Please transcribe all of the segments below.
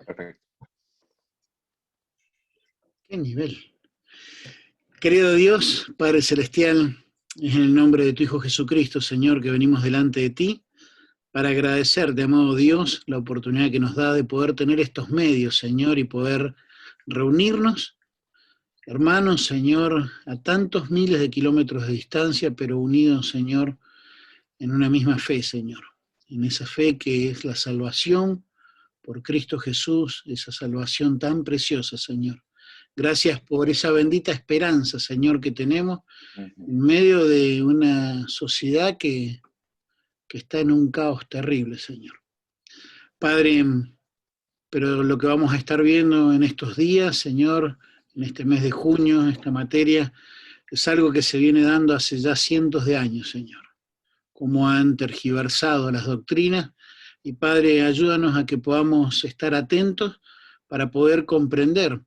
Perfecto. ¿Qué nivel? Querido Dios, Padre Celestial, es en el nombre de tu Hijo Jesucristo, Señor, que venimos delante de ti para agradecerte, amado Dios, la oportunidad que nos da de poder tener estos medios, Señor, y poder reunirnos, hermanos, Señor, a tantos miles de kilómetros de distancia, pero unidos, Señor, en una misma fe, Señor, en esa fe que es la salvación por Cristo Jesús, esa salvación tan preciosa, Señor. Gracias por esa bendita esperanza, Señor, que tenemos en medio de una sociedad que está en un caos terrible, Señor. Padre, pero lo que vamos a estar viendo en estos días, Señor, en este mes de junio, esta materia, es algo que se viene dando hace ya cientos de años, Señor. Cómo han tergiversado las doctrinas. Y Padre, ayúdanos a que podamos estar atentos para poder comprender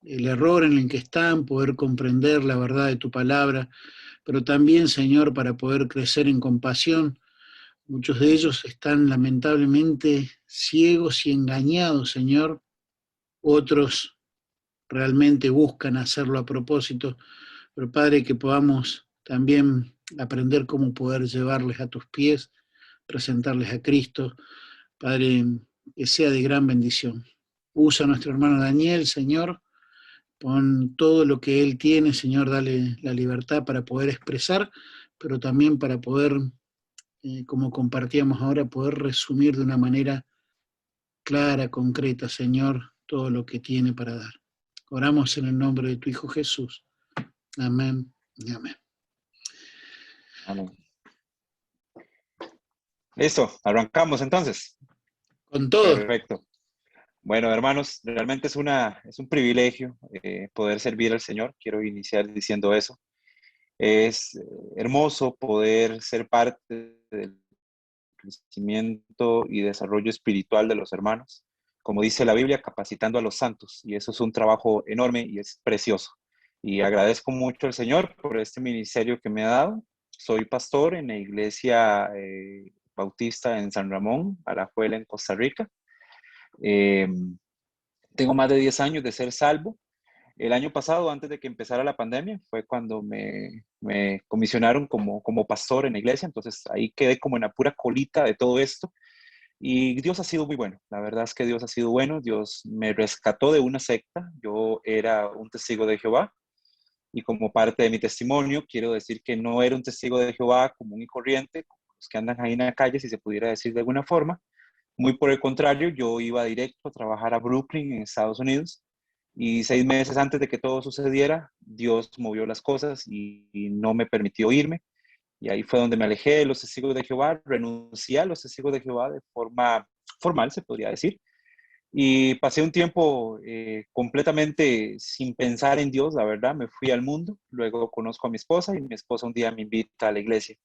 el error en el que están, poder comprender la verdad de tu palabra, pero también, Señor, para poder crecer en compasión. Muchos de ellos están lamentablemente ciegos y engañados, Señor. Otros realmente buscan hacerlo a propósito, pero Padre, que podamos también aprender cómo poder llevarles a tus pies, presentarles a Cristo. Padre, que sea de gran bendición. Usa a nuestro hermano Daniel, Señor, pon todo lo que él tiene, Señor, dale la libertad para poder expresar, pero también para poder, como compartíamos ahora, poder resumir de una manera clara, concreta, Señor, todo lo que tiene para dar. Oramos en el nombre de tu Hijo Jesús. Amén y amén. Amén. Listo, arrancamos entonces. Con todo. Perfecto. Bueno, hermanos, realmente es un privilegio poder servir al Señor. Quiero iniciar diciendo eso. Es hermoso poder ser parte del crecimiento y desarrollo espiritual de los hermanos. Como dice la Biblia, capacitando a los santos. Y eso es un trabajo enorme y es precioso. Y agradezco mucho al Señor por este ministerio que me ha dado. Soy pastor en la iglesia bautista en San Ramón, Alajuela, en Costa Rica. Tengo más de 10 años de ser salvo. El año pasado, antes de que empezara la pandemia, fue cuando me comisionaron como pastor en la iglesia. Entonces ahí quedé como en la pura colita de todo esto. Y Dios ha sido muy bueno. La verdad es que Dios ha sido bueno. Dios me rescató de una secta. Yo era un testigo de Jehová. Y como parte de mi testimonio, quiero decir que no era un testigo de Jehová común y corriente, como los que andan ahí en la calle, si se pudiera decir de alguna forma. Muy por el contrario, yo iba directo a trabajar a Brooklyn, en Estados Unidos, y 6 meses antes de que todo sucediera, Dios movió las cosas y no me permitió irme. Y ahí fue donde me alejé de los testigos de Jehová, renuncié a los testigos de Jehová de forma formal, se podría decir, y pasé un tiempo completamente sin pensar en Dios, la verdad, me fui al mundo, luego conozco a mi esposa y mi esposa un día me invita a la iglesia.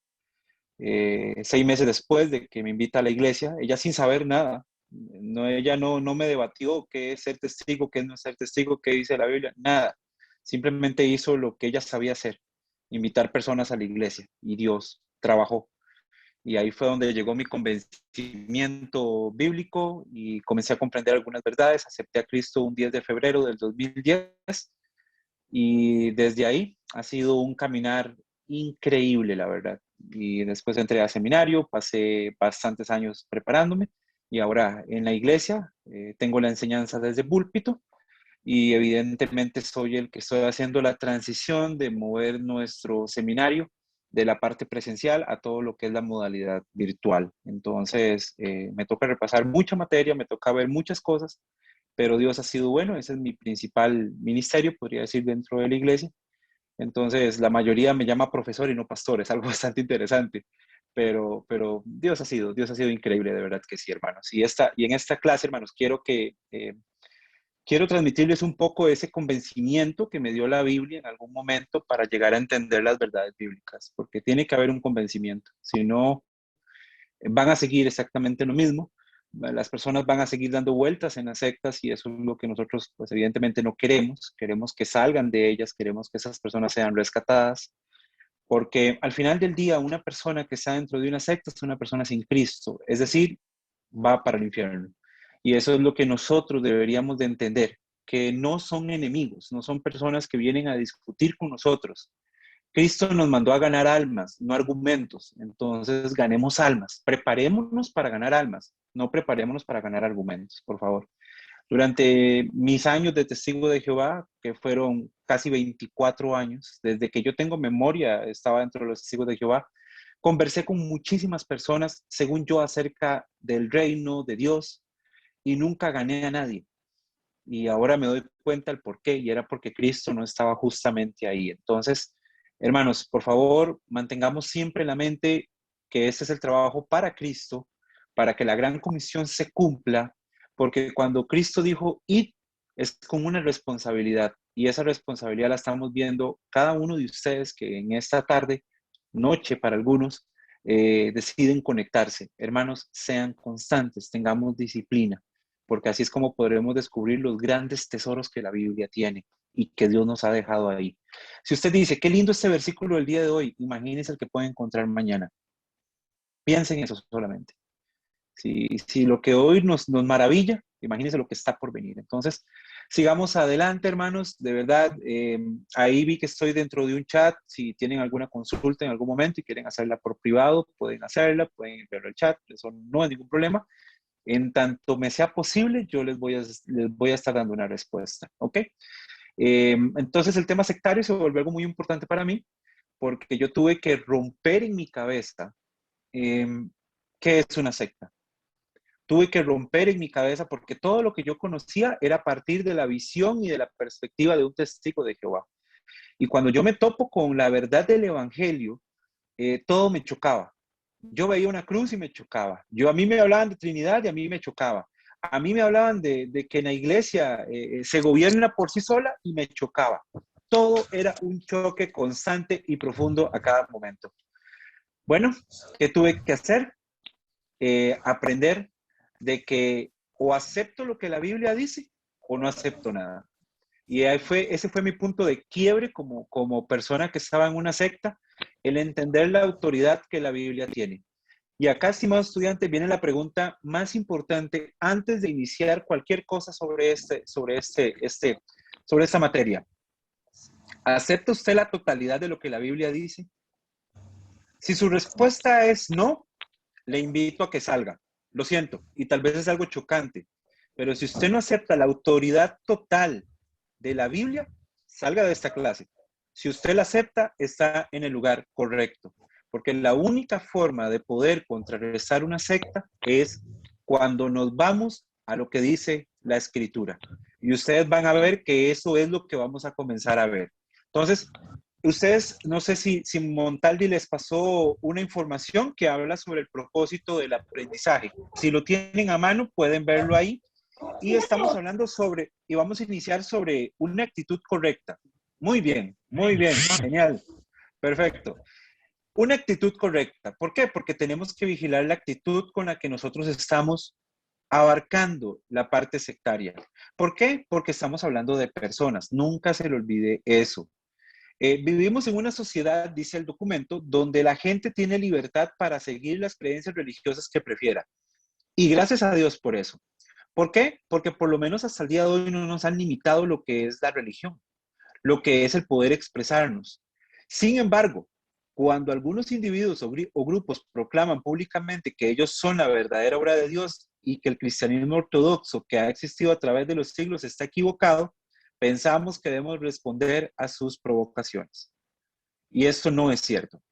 6 meses después de que me invita a la iglesia, ella sin saber nada, ella no me debatió qué es ser testigo, qué es no ser testigo, qué dice la Biblia, nada. Simplemente hizo lo que ella sabía hacer, invitar personas a la iglesia, y Dios trabajó. Y ahí fue donde llegó mi convencimiento bíblico y comencé a comprender algunas verdades. Acepté a Cristo un 10 de febrero del 2010 y desde ahí ha sido un caminar increíble, la verdad. Y después entré a seminario, pasé bastantes años preparándome y ahora en la iglesia tengo la enseñanza desde púlpito y evidentemente soy el que estoy haciendo la transición de mover nuestro seminario de la parte presencial a todo lo que es la modalidad virtual. Entonces, me toca repasar mucha materia, me toca ver muchas cosas, pero Dios ha sido bueno, ese es mi principal ministerio, podría decir, dentro de la iglesia. Entonces, la mayoría me llama profesor y no pastor, es algo bastante interesante. Pero Dios ha sido increíble, de verdad que sí, hermanos. Y en esta clase, hermanos, quiero transmitirles un poco de ese convencimiento que me dio la Biblia en algún momento para llegar a entender las verdades bíblicas, porque tiene que haber un convencimiento, si no, van a seguir exactamente lo mismo, las personas van a seguir dando vueltas en las sectas y eso es lo que nosotros, pues evidentemente no queremos, queremos que salgan de ellas, queremos que esas personas sean rescatadas, porque al final del día una persona que está dentro de una secta es una persona sin Cristo, es decir, va para el infierno. Y eso es lo que nosotros deberíamos de entender, que no son enemigos, no son personas que vienen a discutir con nosotros. Cristo nos mandó a ganar almas, no argumentos. Entonces, ganemos almas. Preparémonos para ganar almas, no preparémonos para ganar argumentos, por favor. Durante mis años de testigo de Jehová, que fueron casi 24 años, desde que yo tengo memoria, estaba dentro de los testigos de Jehová, conversé con muchísimas personas, según yo, acerca del reino de Dios y nunca gané a nadie. Y ahora me doy cuenta el por qué, y era porque Cristo no estaba justamente ahí. Entonces, hermanos, por favor, mantengamos siempre en la mente que este es el trabajo para Cristo, para que la gran comisión se cumpla, porque cuando Cristo dijo, id, es con una responsabilidad, y esa responsabilidad la estamos viendo cada uno de ustedes que en esta tarde, noche para algunos, deciden conectarse. Hermanos, sean constantes, tengamos disciplina, porque así es como podremos descubrir los grandes tesoros que la Biblia tiene y que Dios nos ha dejado ahí. Si usted dice, qué lindo este versículo del día de hoy, imagínese el que puede encontrar mañana. Piense en eso solamente. Si lo que hoy nos maravilla, imagínese lo que está por venir. Entonces, sigamos adelante, hermanos. De verdad, ahí vi que estoy dentro de un chat. Si tienen alguna consulta en algún momento y quieren hacerla por privado, pueden hacerla, pueden enviar el chat. Eso no es ningún problema. En tanto me sea posible, yo les voy a estar dando una respuesta, ¿ok? Entonces el tema sectario se volvió algo muy importante para mí, porque yo tuve que romper en mi cabeza qué es una secta. Tuve que romper en mi cabeza porque todo lo que yo conocía era a partir de la visión y de la perspectiva de un testigo de Jehová. Y cuando yo me topo con la verdad del Evangelio, todo me chocaba. Yo veía una cruz y me chocaba. A mí me hablaban de Trinidad y a mí me chocaba. A mí me hablaban de que en la iglesia se gobierna por sí sola y me chocaba. Todo era un choque constante y profundo a cada momento. Bueno, ¿qué tuve que hacer? Aprender de que o acepto lo que la Biblia dice o no acepto nada. Y ese fue mi punto de quiebre como persona que estaba en una secta, el entender la autoridad que la Biblia tiene. Y acá, estimados estudiantes, viene la pregunta más importante antes de iniciar cualquier cosa sobre esta materia. ¿Acepta usted la totalidad de lo que la Biblia dice? Si su respuesta es no, le invito a que salga. Lo siento, y tal vez es algo chocante, pero si usted no acepta la autoridad total de la Biblia, salga de esta clase. Si usted la acepta, está en el lugar correcto, porque la única forma de poder contrarrestar una secta es cuando nos vamos a lo que dice la Escritura. Y ustedes van a ver que eso es lo que vamos a comenzar a ver. Entonces, ustedes, no sé si Montaldi les pasó una información que habla sobre el propósito del aprendizaje. Si lo tienen a mano, pueden verlo ahí. Y estamos hablando y vamos a iniciar sobre una actitud correcta. Muy bien, genial, perfecto. Una actitud correcta. ¿Por qué? Porque tenemos que vigilar la actitud con la que nosotros estamos abarcando la parte sectaria. ¿Por qué? Porque estamos hablando de personas. Nunca se le olvide eso. Vivimos en una sociedad, dice el documento, donde la gente tiene libertad para seguir las creencias religiosas que prefiera. Y gracias a Dios por eso. ¿Por qué? Porque por lo menos hasta el día de hoy no nos han limitado lo que es la religión, lo que es el poder expresarnos. Sin embargo, cuando algunos individuos o grupos proclaman públicamente que ellos son la verdadera obra de Dios y que el cristianismo ortodoxo que ha existido a través de los siglos está equivocado, pensamos que debemos responder a sus provocaciones. Y esto no es cierto.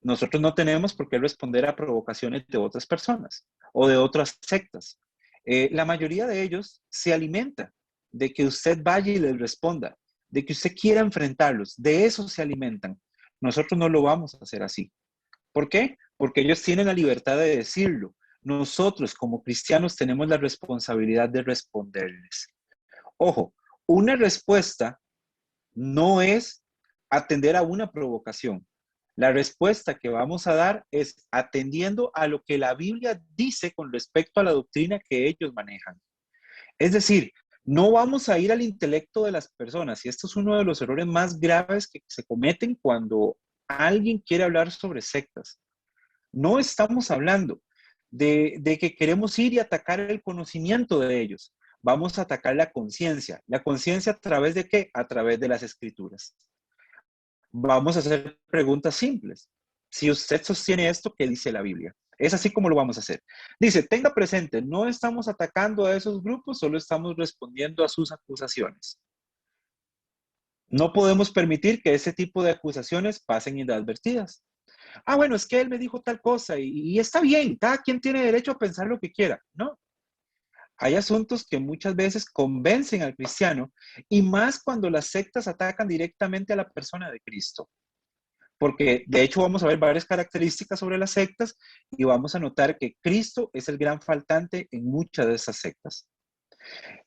Nosotros no tenemos por qué responder a provocaciones de otras personas o de otras sectas. La mayoría de ellos se alimenta de que usted vaya y les responda, de que usted quiera enfrentarlos, de eso se alimentan. Nosotros no lo vamos a hacer así. ¿Por qué? Porque ellos tienen la libertad de decirlo. Nosotros como cristianos tenemos la responsabilidad de responderles. Ojo, una respuesta no es atender a una provocación. La respuesta que vamos a dar es atendiendo a lo que la Biblia dice con respecto a la doctrina que ellos manejan. Es decir, no vamos a ir al intelecto de las personas, y esto es uno de los errores más graves que se cometen cuando alguien quiere hablar sobre sectas. No estamos hablando de que queremos ir y atacar el conocimiento de ellos. Vamos a atacar la conciencia. ¿La conciencia a través de qué? A través de las escrituras. Vamos a hacer preguntas simples. Si usted sostiene esto, ¿qué dice la Biblia? Es así como lo vamos a hacer. Dice, tenga presente, no estamos atacando a esos grupos, solo estamos respondiendo a sus acusaciones. No podemos permitir que ese tipo de acusaciones pasen inadvertidas. Ah, bueno, es que él me dijo tal cosa y está bien, cada quien tiene derecho a pensar lo que quiera. No, hay asuntos que muchas veces convencen al cristiano y más cuando las sectas atacan directamente a la persona de Cristo. Porque de hecho vamos a ver varias características sobre las sectas y vamos a notar que Cristo es el gran faltante en muchas de esas sectas.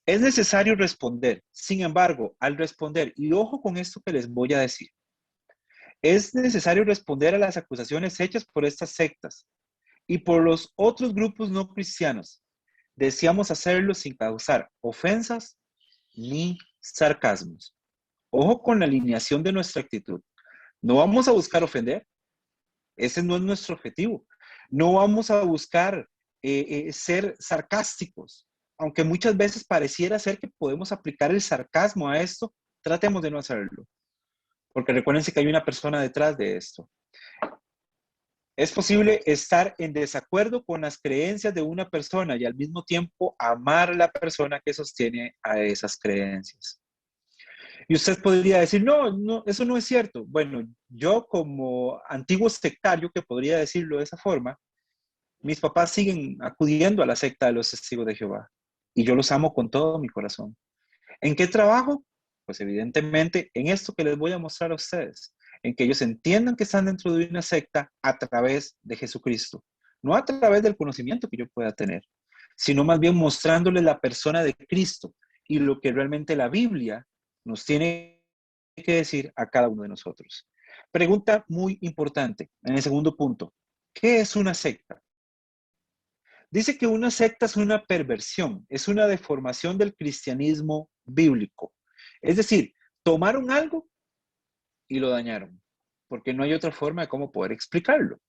Es necesario responder. Sin embargo, al responder, y ojo con esto que les voy a decir, es necesario responder a las acusaciones hechas por estas sectas y por los otros grupos no cristianos. Deseamos hacerlo sin causar ofensas ni sarcasmos. Ojo con la alineación de nuestra actitud. No vamos a buscar ofender. Ese no es nuestro objetivo. No vamos a buscar ser sarcásticos. Aunque muchas veces pareciera ser que podemos aplicar el sarcasmo a esto, tratemos de no hacerlo. Porque recuérdense que hay una persona detrás de esto. Es posible estar en desacuerdo con las creencias de una persona y al mismo tiempo amar a la persona que sostiene a esas creencias. Y usted podría decir, no, eso no es cierto. Bueno, yo como antiguo sectario, que podría decirlo de esa forma, mis papás siguen acudiendo a la secta de los testigos de Jehová y yo los amo con todo mi corazón. ¿En qué trabajo? Pues evidentemente en esto que les voy a mostrar a ustedes, en que ellos entiendan que están dentro de una secta a través de Jesucristo, no a través del conocimiento que yo pueda tener, sino más bien mostrándoles la persona de Cristo y lo que realmente la Biblia nos tiene que decir a cada uno de nosotros. Pregunta muy importante en el segundo punto. ¿Qué es una secta? Dice que una secta es una perversión, es una deformación del cristianismo bíblico. Es decir, tomaron algo y lo dañaron, porque no hay otra forma de cómo poder explicarlo.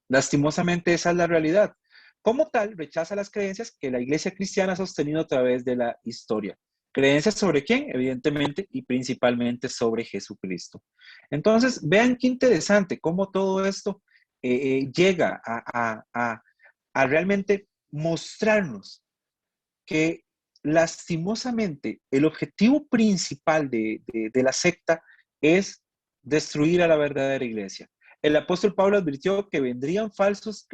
Lastimosamente esa es la realidad. Como tal, rechaza las creencias que la iglesia cristiana ha sostenido a través de la historia. ¿Creencias sobre quién? Evidentemente y principalmente sobre Jesucristo. Entonces, vean qué interesante cómo todo esto llega a realmente mostrarnos que lastimosamente el objetivo principal de la secta es destruir a la verdadera iglesia. El apóstol Pablo advirtió que vendrían falsos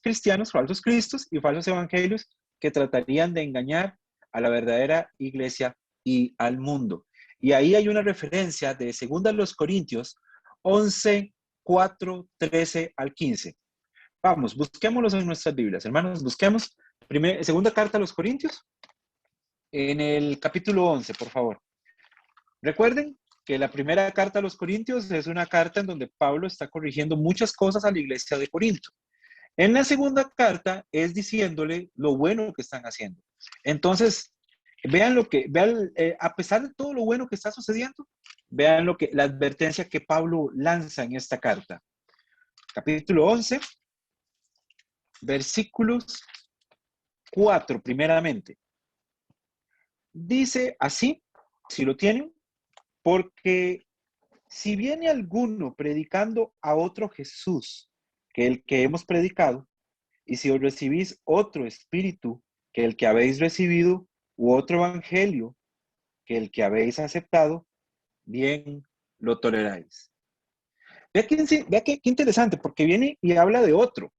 cristianos, falsos cristos y falsos evangelios que tratarían de engañar a la verdadera iglesia y al mundo. Y ahí hay una referencia de 2 Corintios 11, 4, 13 al 15. Vamos, busquémoslos en nuestras Biblias, hermanos, busquemos segunda carta a los Corintios, en el capítulo 11, por favor. Recuerden que la primera carta a los Corintios es una carta en donde Pablo está corrigiendo muchas cosas a la iglesia de Corinto. En la segunda carta es diciéndole lo bueno que están haciendo. Entonces, vean a pesar de todo lo bueno que está sucediendo, vean la advertencia que Pablo lanza en esta carta. Capítulo 11, versículos 4, primeramente. Dice así, si lo tienen, porque si viene alguno predicando a otro Jesús que el que hemos predicado, y si os recibís otro espíritu que el que habéis recibido, u otro evangelio que el que habéis aceptado, bien lo toleráis. Vea qué interesante, porque viene y habla de otro.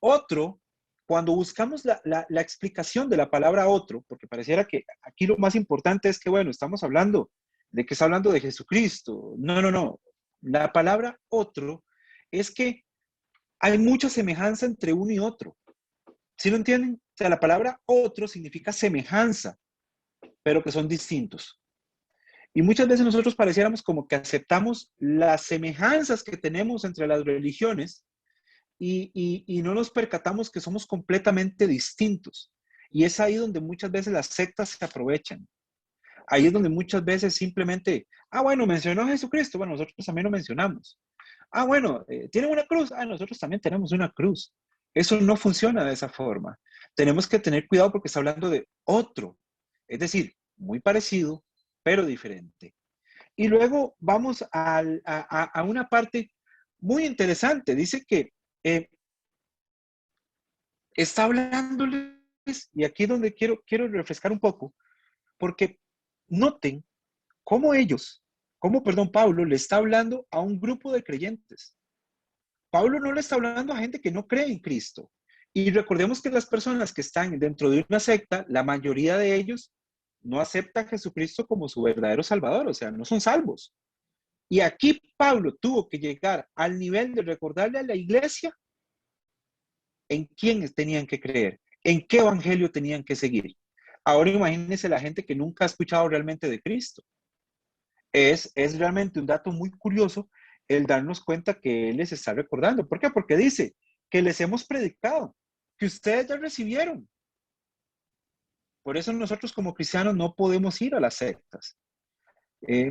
Otro, cuando buscamos la explicación de la palabra otro, porque pareciera que aquí lo más importante es que, bueno, estamos hablando de que está hablando de Jesucristo. No. La palabra otro es que hay mucha semejanza entre uno y otro. ¿Sí lo entienden? O sea, la palabra otro significa semejanza, pero que son distintos. Y muchas veces nosotros pareciéramos como que aceptamos las semejanzas que tenemos entre las religiones y no nos percatamos que somos completamente distintos. Y es ahí donde muchas veces las sectas se aprovechan. Ahí es donde muchas veces simplemente, bueno, mencionó a Jesucristo, bueno, nosotros también lo mencionamos. Bueno, ¿tienen una cruz? Nosotros también tenemos una cruz. Eso no funciona de esa forma. Tenemos que tener cuidado porque está hablando de otro, es decir, muy parecido, pero diferente. Y luego vamos a una parte muy interesante. Dice que está hablándoles, y aquí es donde quiero refrescar un poco, porque noten cómo Pablo le está hablando a un grupo de creyentes. Pablo no le está hablando a gente que no cree en Cristo. Y recordemos que las personas que están dentro de una secta, la mayoría de ellos no aceptan a Jesucristo como su verdadero Salvador, o sea, no son salvos. Y aquí Pablo tuvo que llegar al nivel de recordarle a la iglesia en quién tenían que creer, en qué evangelio tenían que seguir. Ahora imagínense la gente que nunca ha escuchado realmente de Cristo. Es realmente un dato muy curioso el darnos cuenta que Él les está recordando. ¿Por qué? Porque dice que les hemos predicado, que ustedes ya recibieron. Por eso nosotros como cristianos no podemos ir a las sectas.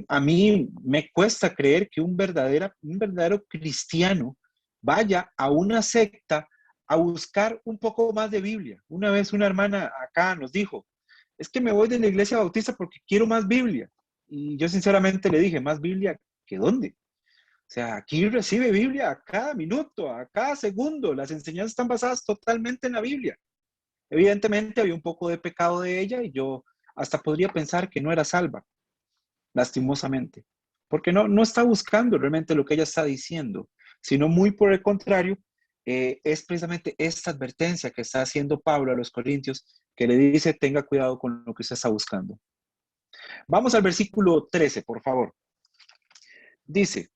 A mí me cuesta creer que un verdadero cristiano vaya a una secta a buscar un poco más de Biblia. Una vez una hermana acá nos dijo, es que me voy de la iglesia bautista porque quiero más Biblia. Y yo sinceramente le dije, ¿más Biblia que dónde? O sea, aquí recibe Biblia a cada minuto, a cada segundo. Las enseñanzas están basadas totalmente en la Biblia. Evidentemente había un poco de pecado de ella y yo hasta podría pensar que no era salva, lastimosamente, porque no está buscando realmente lo que ella está diciendo, sino muy por el contrario, es precisamente esta advertencia que está haciendo Pablo a los Corintios, que le dice, tenga cuidado con lo que usted está buscando. Vamos al versículo 13, por favor. Dice,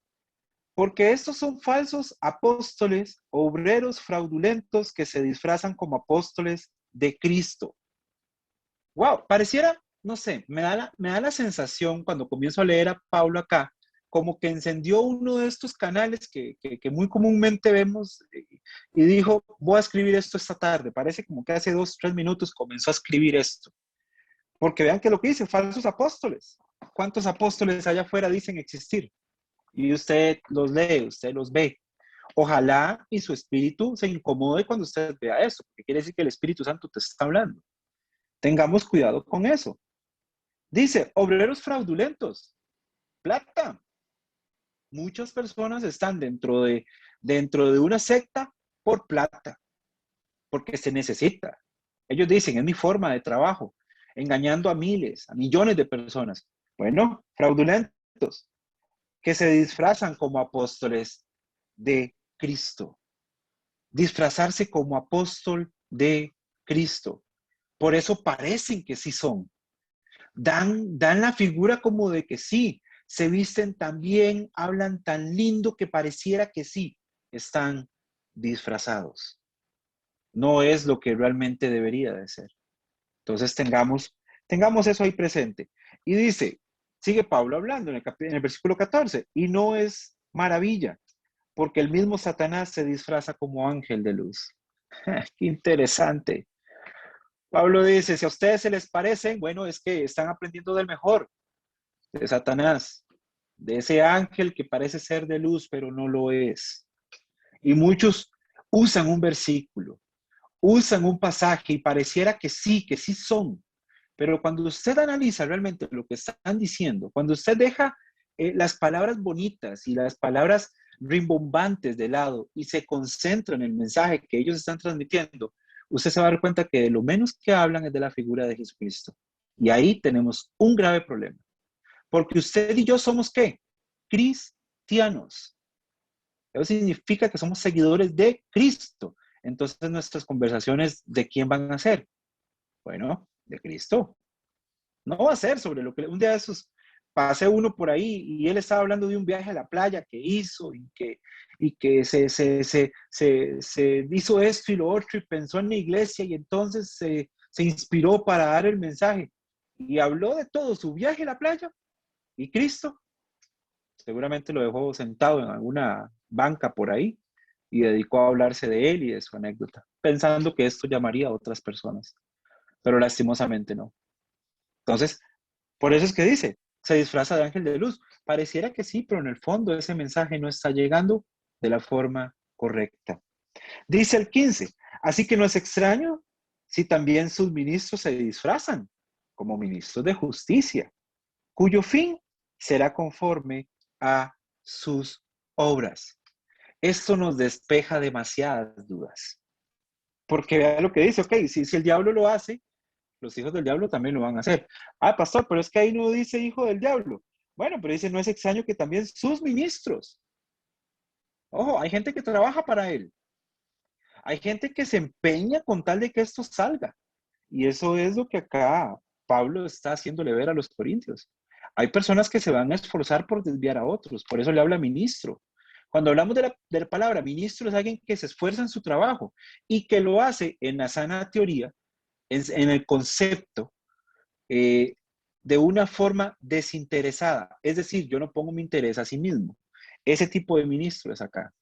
porque estos son falsos apóstoles, obreros fraudulentos que se disfrazan como apóstoles de Cristo. Wow, pareciera, no sé, me da la sensación cuando comienzo a leer a Pablo acá, como que encendió uno de estos canales que muy comúnmente vemos y dijo, voy a escribir esto esta tarde. Parece como que hace 2, 3 minutos comenzó a escribir esto. Porque vean que lo que dice, falsos apóstoles. ¿Cuántos apóstoles allá afuera dicen existir? Y usted los lee, usted los ve. Ojalá y su espíritu se incomode cuando usted vea eso, porque quiere decir que el Espíritu Santo te está hablando. Tengamos cuidado con eso. Dice, obreros fraudulentos, plata. Muchas personas están dentro de una secta por plata, porque se necesita. Ellos dicen, es mi forma de trabajo, engañando a miles, a millones de personas. Bueno, fraudulentos, que se disfrazan como apóstoles de Cristo. Disfrazarse como apóstol de Cristo. Por eso parecen que sí son. Dan la figura como de que sí, se visten tan bien, hablan tan lindo que pareciera que sí, están disfrazados. No es lo que realmente debería de ser. Entonces tengamos eso ahí presente. Y dice, sigue Pablo hablando en el versículo 14, y no es maravilla, porque el mismo Satanás se disfraza como ángel de luz. Qué interesante. Pablo dice, si a ustedes se les parecen, bueno, es que están aprendiendo del mejor, de Satanás, de ese ángel que parece ser de luz, pero no lo es. Y muchos usan un versículo, usan un pasaje y pareciera que sí son. Pero cuando usted analiza realmente lo que están diciendo, cuando usted deja las palabras bonitas y las palabras rimbombantes de lado y se concentra en el mensaje que ellos están transmitiendo, usted se va a dar cuenta que de lo menos que hablan es de la figura de Jesucristo. Y ahí tenemos un grave problema. Porque usted y yo somos ¿qué? Cristianos. Eso significa que somos seguidores de Cristo. Entonces nuestras conversaciones, ¿de quién van a ser? Bueno, de Cristo. No va a ser sobre lo que un día de esos pasé uno por ahí y él estaba hablando de un viaje a la playa que hizo y que se hizo esto y lo otro y pensó en la iglesia y entonces se inspiró para dar el mensaje y habló de todo, su viaje a la playa y Cristo. Seguramente lo dejó sentado en alguna banca por ahí y dedicó a hablarse de él y de su anécdota, pensando que esto llamaría a otras personas, pero lastimosamente no. Entonces, por eso es que dice, se disfraza de ángel de luz. Pareciera que sí, pero en el fondo ese mensaje no está llegando de la forma correcta. Dice el 15, así que no es extraño si también sus ministros se disfrazan como ministros de justicia, cuyo fin será conforme a sus obras. Esto nos despeja demasiadas dudas. Porque vea lo que dice, ok, si el diablo lo hace, los hijos del diablo también lo van a hacer. Ah, pastor, pero es que ahí no dice hijo del diablo. Bueno, pero dice, no es extraño que también sus ministros. Ojo, hay gente que trabaja para él. Hay gente que se empeña con tal de que esto salga. Y eso es lo que acá Pablo está haciéndole ver a los corintios. Hay personas que se van a esforzar por desviar a otros. Por eso le habla ministro. Cuando hablamos de la palabra ministro, es alguien que se esfuerza en su trabajo y que lo hace en la sana teoría, en el concepto, de una forma desinteresada. Es decir, yo no pongo mi interés a sí mismo. Ese tipo de ministro es acá.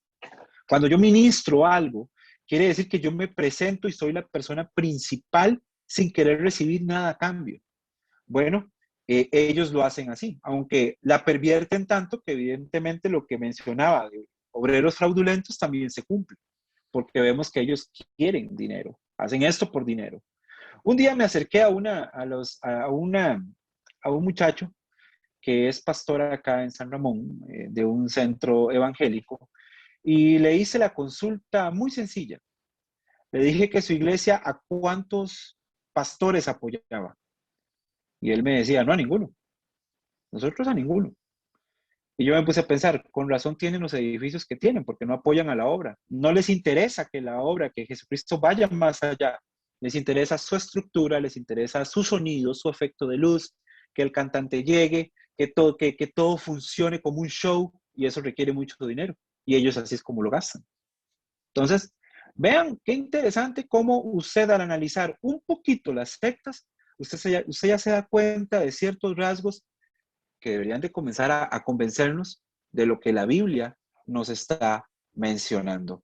Cuando yo ministro algo, quiere decir que yo me presento y soy la persona principal sin querer recibir nada a cambio. Bueno, ellos lo hacen así, aunque la pervierten tanto que evidentemente lo que mencionaba de obreros fraudulentos también se cumple, porque vemos que ellos quieren dinero, hacen esto por dinero. Un día me acerqué a un muchacho que es pastor acá en San Ramón, de un centro evangélico, y le hice la consulta muy sencilla. Le dije que su iglesia a cuántos pastores apoyaba. Y él me decía, no a ninguno. Nosotros a ninguno. Y yo me puse a pensar, con razón tienen los edificios que tienen, porque no apoyan a la obra. No les interesa que la obra, que Jesucristo vaya más allá. Les interesa su estructura, les interesa su sonido, su efecto de luz, que el cantante llegue, que todo funcione como un show, y eso requiere mucho dinero. Y ellos así es como lo gastan. Entonces, vean qué interesante cómo usted al analizar un poquito las sectas, usted ya se da cuenta de ciertos rasgos que deberían de comenzar a convencernos de lo que la Biblia nos está mencionando.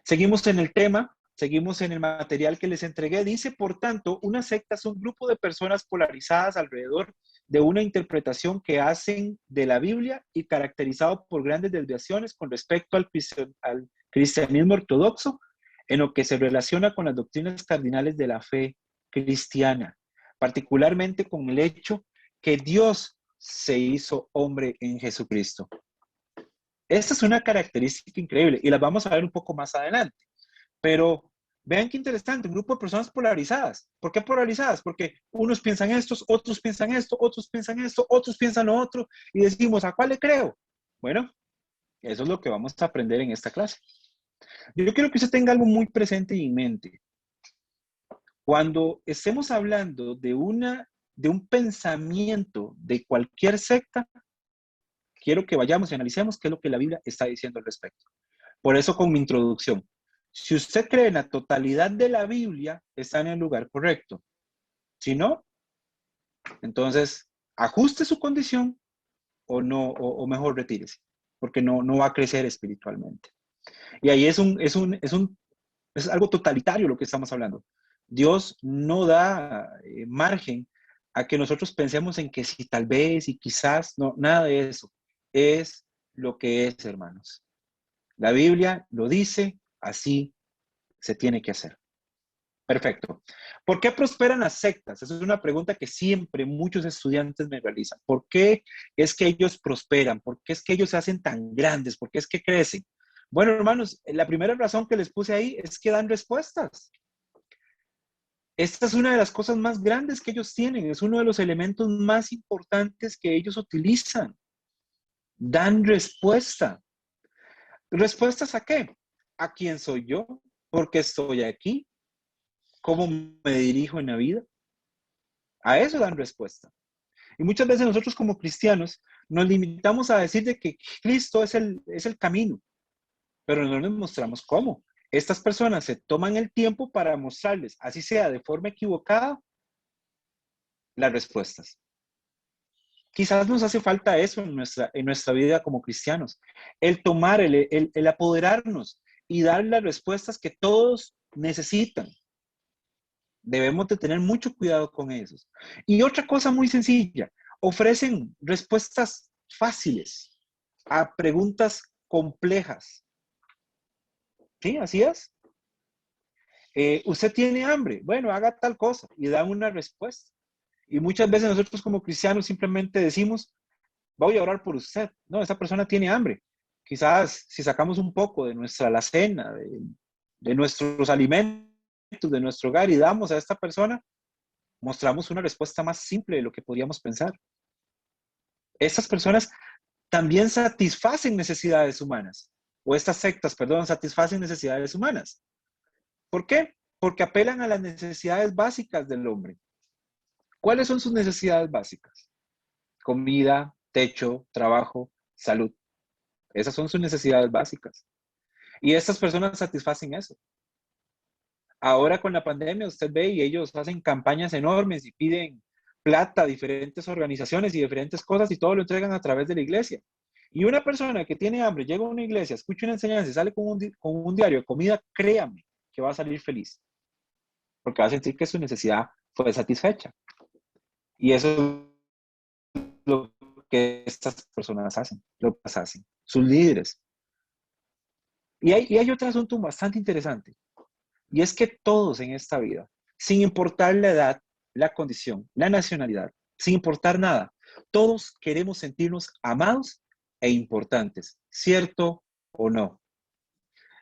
Seguimos en el tema, seguimos en el material que les entregué. Dice, por tanto, una secta es un grupo de personas polarizadas alrededor de una interpretación que hacen de la Biblia y caracterizado por grandes desviaciones con respecto al cristianismo ortodoxo en lo que se relaciona con las doctrinas cardinales de la fe cristiana, particularmente con el hecho que Dios se hizo hombre en Jesucristo. Esta es una característica increíble y las vamos a ver un poco más adelante. Pero vean qué interesante, un grupo de personas polarizadas. ¿Por qué polarizadas? Porque unos piensan estos, otros piensan esto, otros piensan esto, otros piensan lo otro y decimos, ¿a cuál le creo? Bueno, eso es lo que vamos a aprender en esta clase. Yo quiero que usted tenga algo muy presente y en mente. Cuando estemos hablando de un pensamiento de cualquier secta, quiero que vayamos y analicemos qué es lo que la Biblia está diciendo al respecto. Por eso con mi introducción. Si usted cree en la totalidad de la Biblia, está en el lugar correcto. Si no, entonces ajuste su condición o no, o mejor retírese, porque no va a crecer espiritualmente. Y ahí es algo totalitario lo que estamos hablando. Dios no da margen a que nosotros pensemos en que si tal vez y quizás, no, nada de eso. Es lo que es, hermanos. La Biblia lo dice, así se tiene que hacer. Perfecto. ¿Por qué prosperan las sectas? Esa es una pregunta que siempre muchos estudiantes me realizan. ¿Por qué es que ellos prosperan? ¿Por qué es que ellos se hacen tan grandes? ¿Por qué es que crecen? Bueno, hermanos, la primera razón que les puse ahí es que dan respuestas. Esta es una de las cosas más grandes que ellos tienen, es uno de los elementos más importantes que ellos utilizan. Dan respuesta. ¿Respuestas a qué? ¿A quién soy yo? ¿Por qué estoy aquí? ¿Cómo me dirijo en la vida? A eso dan respuesta. Y muchas veces nosotros como cristianos nos limitamos a decir de que Cristo es el camino, pero no nos mostramos cómo. Estas personas se toman el tiempo para mostrarles, así sea de forma equivocada, las respuestas. Quizás nos hace falta eso en nuestra vida como cristianos, el tomar, el apoderarnos y dar las respuestas que todos necesitan. Debemos de tener mucho cuidado con eso. Y otra cosa muy sencilla, ofrecen respuestas fáciles a preguntas complejas. Sí, así es. Usted tiene hambre, bueno, haga tal cosa y da una respuesta. Y muchas veces nosotros como cristianos simplemente decimos, voy a orar por usted. No, esa persona tiene hambre. Quizás si sacamos un poco de nuestra alacena, de nuestros alimentos, de nuestro hogar y damos a esta persona, mostramos una respuesta más simple de lo que podríamos pensar. Estas personas también satisfacen necesidades humanas, o estas sectas, perdón, satisfacen necesidades humanas. ¿Por qué? Porque apelan a las necesidades básicas del hombre. ¿Cuáles son sus necesidades básicas? Comida, techo, trabajo, salud. Esas son sus necesidades básicas. Y estas personas satisfacen eso. Ahora con la pandemia usted ve y ellos hacen campañas enormes y piden plata a diferentes organizaciones y diferentes cosas y todo lo entregan a través de la iglesia. Y una persona que tiene hambre llega a una iglesia, escucha una enseñanza y sale con un diario de comida, créame que va a salir feliz. Porque va a sentir que su necesidad fue satisfecha. Y eso es lo que estas personas hacen, lo que hacen, sus líderes. Y hay otro asunto bastante interesante. Y es que todos en esta vida, sin importar la edad, la condición, la nacionalidad, sin importar nada, todos queremos sentirnos amados e importantes, ¿cierto o no?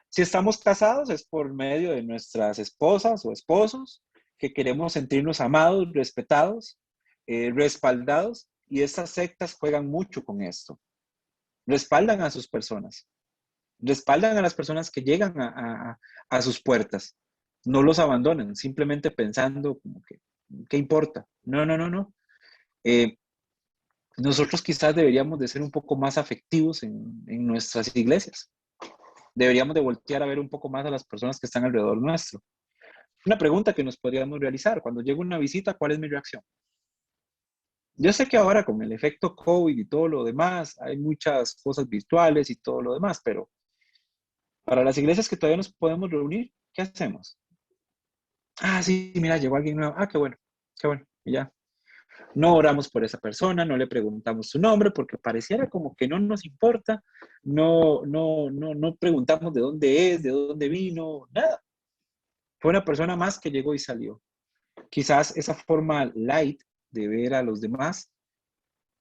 Si estamos casados es por medio de nuestras esposas o esposos que queremos sentirnos amados, respetados, respaldados, y estas sectas juegan mucho con esto. Respaldan a sus personas, respaldan a las personas que llegan a sus puertas. No los abandonan, simplemente pensando como que, ¿qué importa? No, no, no, no. Eh, Nosotros quizás deberíamos de ser un poco más afectivos en nuestras iglesias. Deberíamos de voltear a ver un poco más a las personas que están alrededor nuestro. Una pregunta que nos podríamos realizar, cuando llega una visita, ¿cuál es mi reacción? Yo sé que ahora con el efecto COVID y todo lo demás, hay muchas cosas virtuales y todo lo demás, pero para las iglesias que todavía nos podemos reunir, ¿qué hacemos? Ah, sí, mira, llegó alguien nuevo. Ah, qué bueno, y ya. No oramos por esa persona, no le preguntamos su nombre porque pareciera como que no nos importa, no preguntamos de dónde es, de dónde vino, nada. Fue una persona más que llegó y salió. Quizás esa forma light de ver a los demás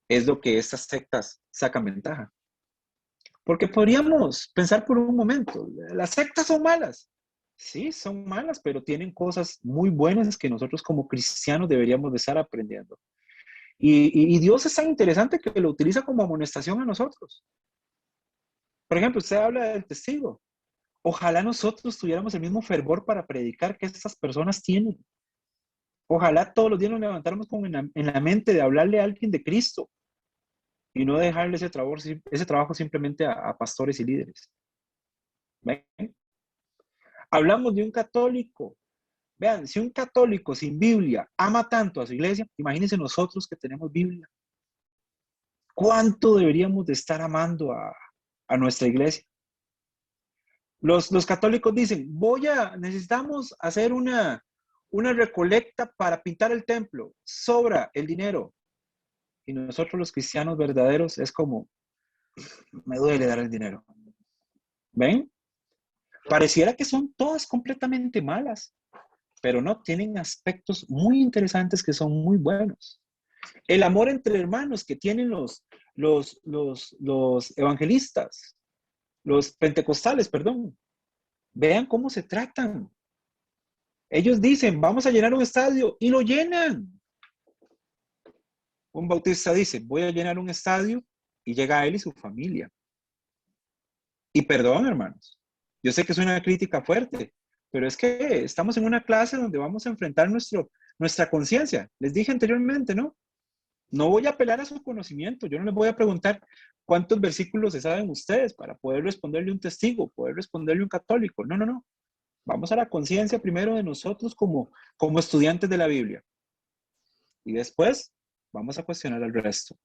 es lo que estas sectas sacan ventaja. Porque podríamos pensar por un momento, las sectas son malas. Sí, son malas, pero tienen cosas muy buenas que nosotros como cristianos deberíamos de estar aprendiendo. Y Dios es tan interesante que lo utiliza como amonestación a nosotros. Por ejemplo, usted habla del testigo. Ojalá nosotros tuviéramos el mismo fervor para predicar que estas personas tienen. Ojalá todos los días nos levantáramos con en la mente de hablarle a alguien de Cristo y no dejarle ese trabajo simplemente a pastores y líderes. ¿Ven? Hablamos de un católico. Vean, si un católico sin Biblia ama tanto a su iglesia, imagínense nosotros que tenemos Biblia. ¿Cuánto deberíamos de estar amando a nuestra iglesia? Los católicos dicen, necesitamos hacer una recolecta para pintar el templo, sobra el dinero. Y nosotros los cristianos verdaderos es como, me duele dar el dinero. ¿Ven? Pareciera que son todas completamente malas, pero no, tienen aspectos muy interesantes que son muy buenos. El amor entre hermanos que tienen los evangelistas, los pentecostales, perdón. Vean cómo se tratan. Ellos dicen, vamos a llenar un estadio y lo llenan. Un bautista dice, voy a llenar un estadio y llega a él y su familia. Y perdón, hermanos, yo sé que es una crítica fuerte, pero es que estamos en una clase donde vamos a enfrentar nuestra conciencia. Les dije anteriormente, ¿no? No voy a apelar a su conocimiento, yo no les voy a preguntar cuántos versículos se saben ustedes para poder responderle un testigo, poder responderle un católico. No, no, no. Vamos a la conciencia primero de nosotros como estudiantes de la Biblia. Y después vamos a cuestionar al resto.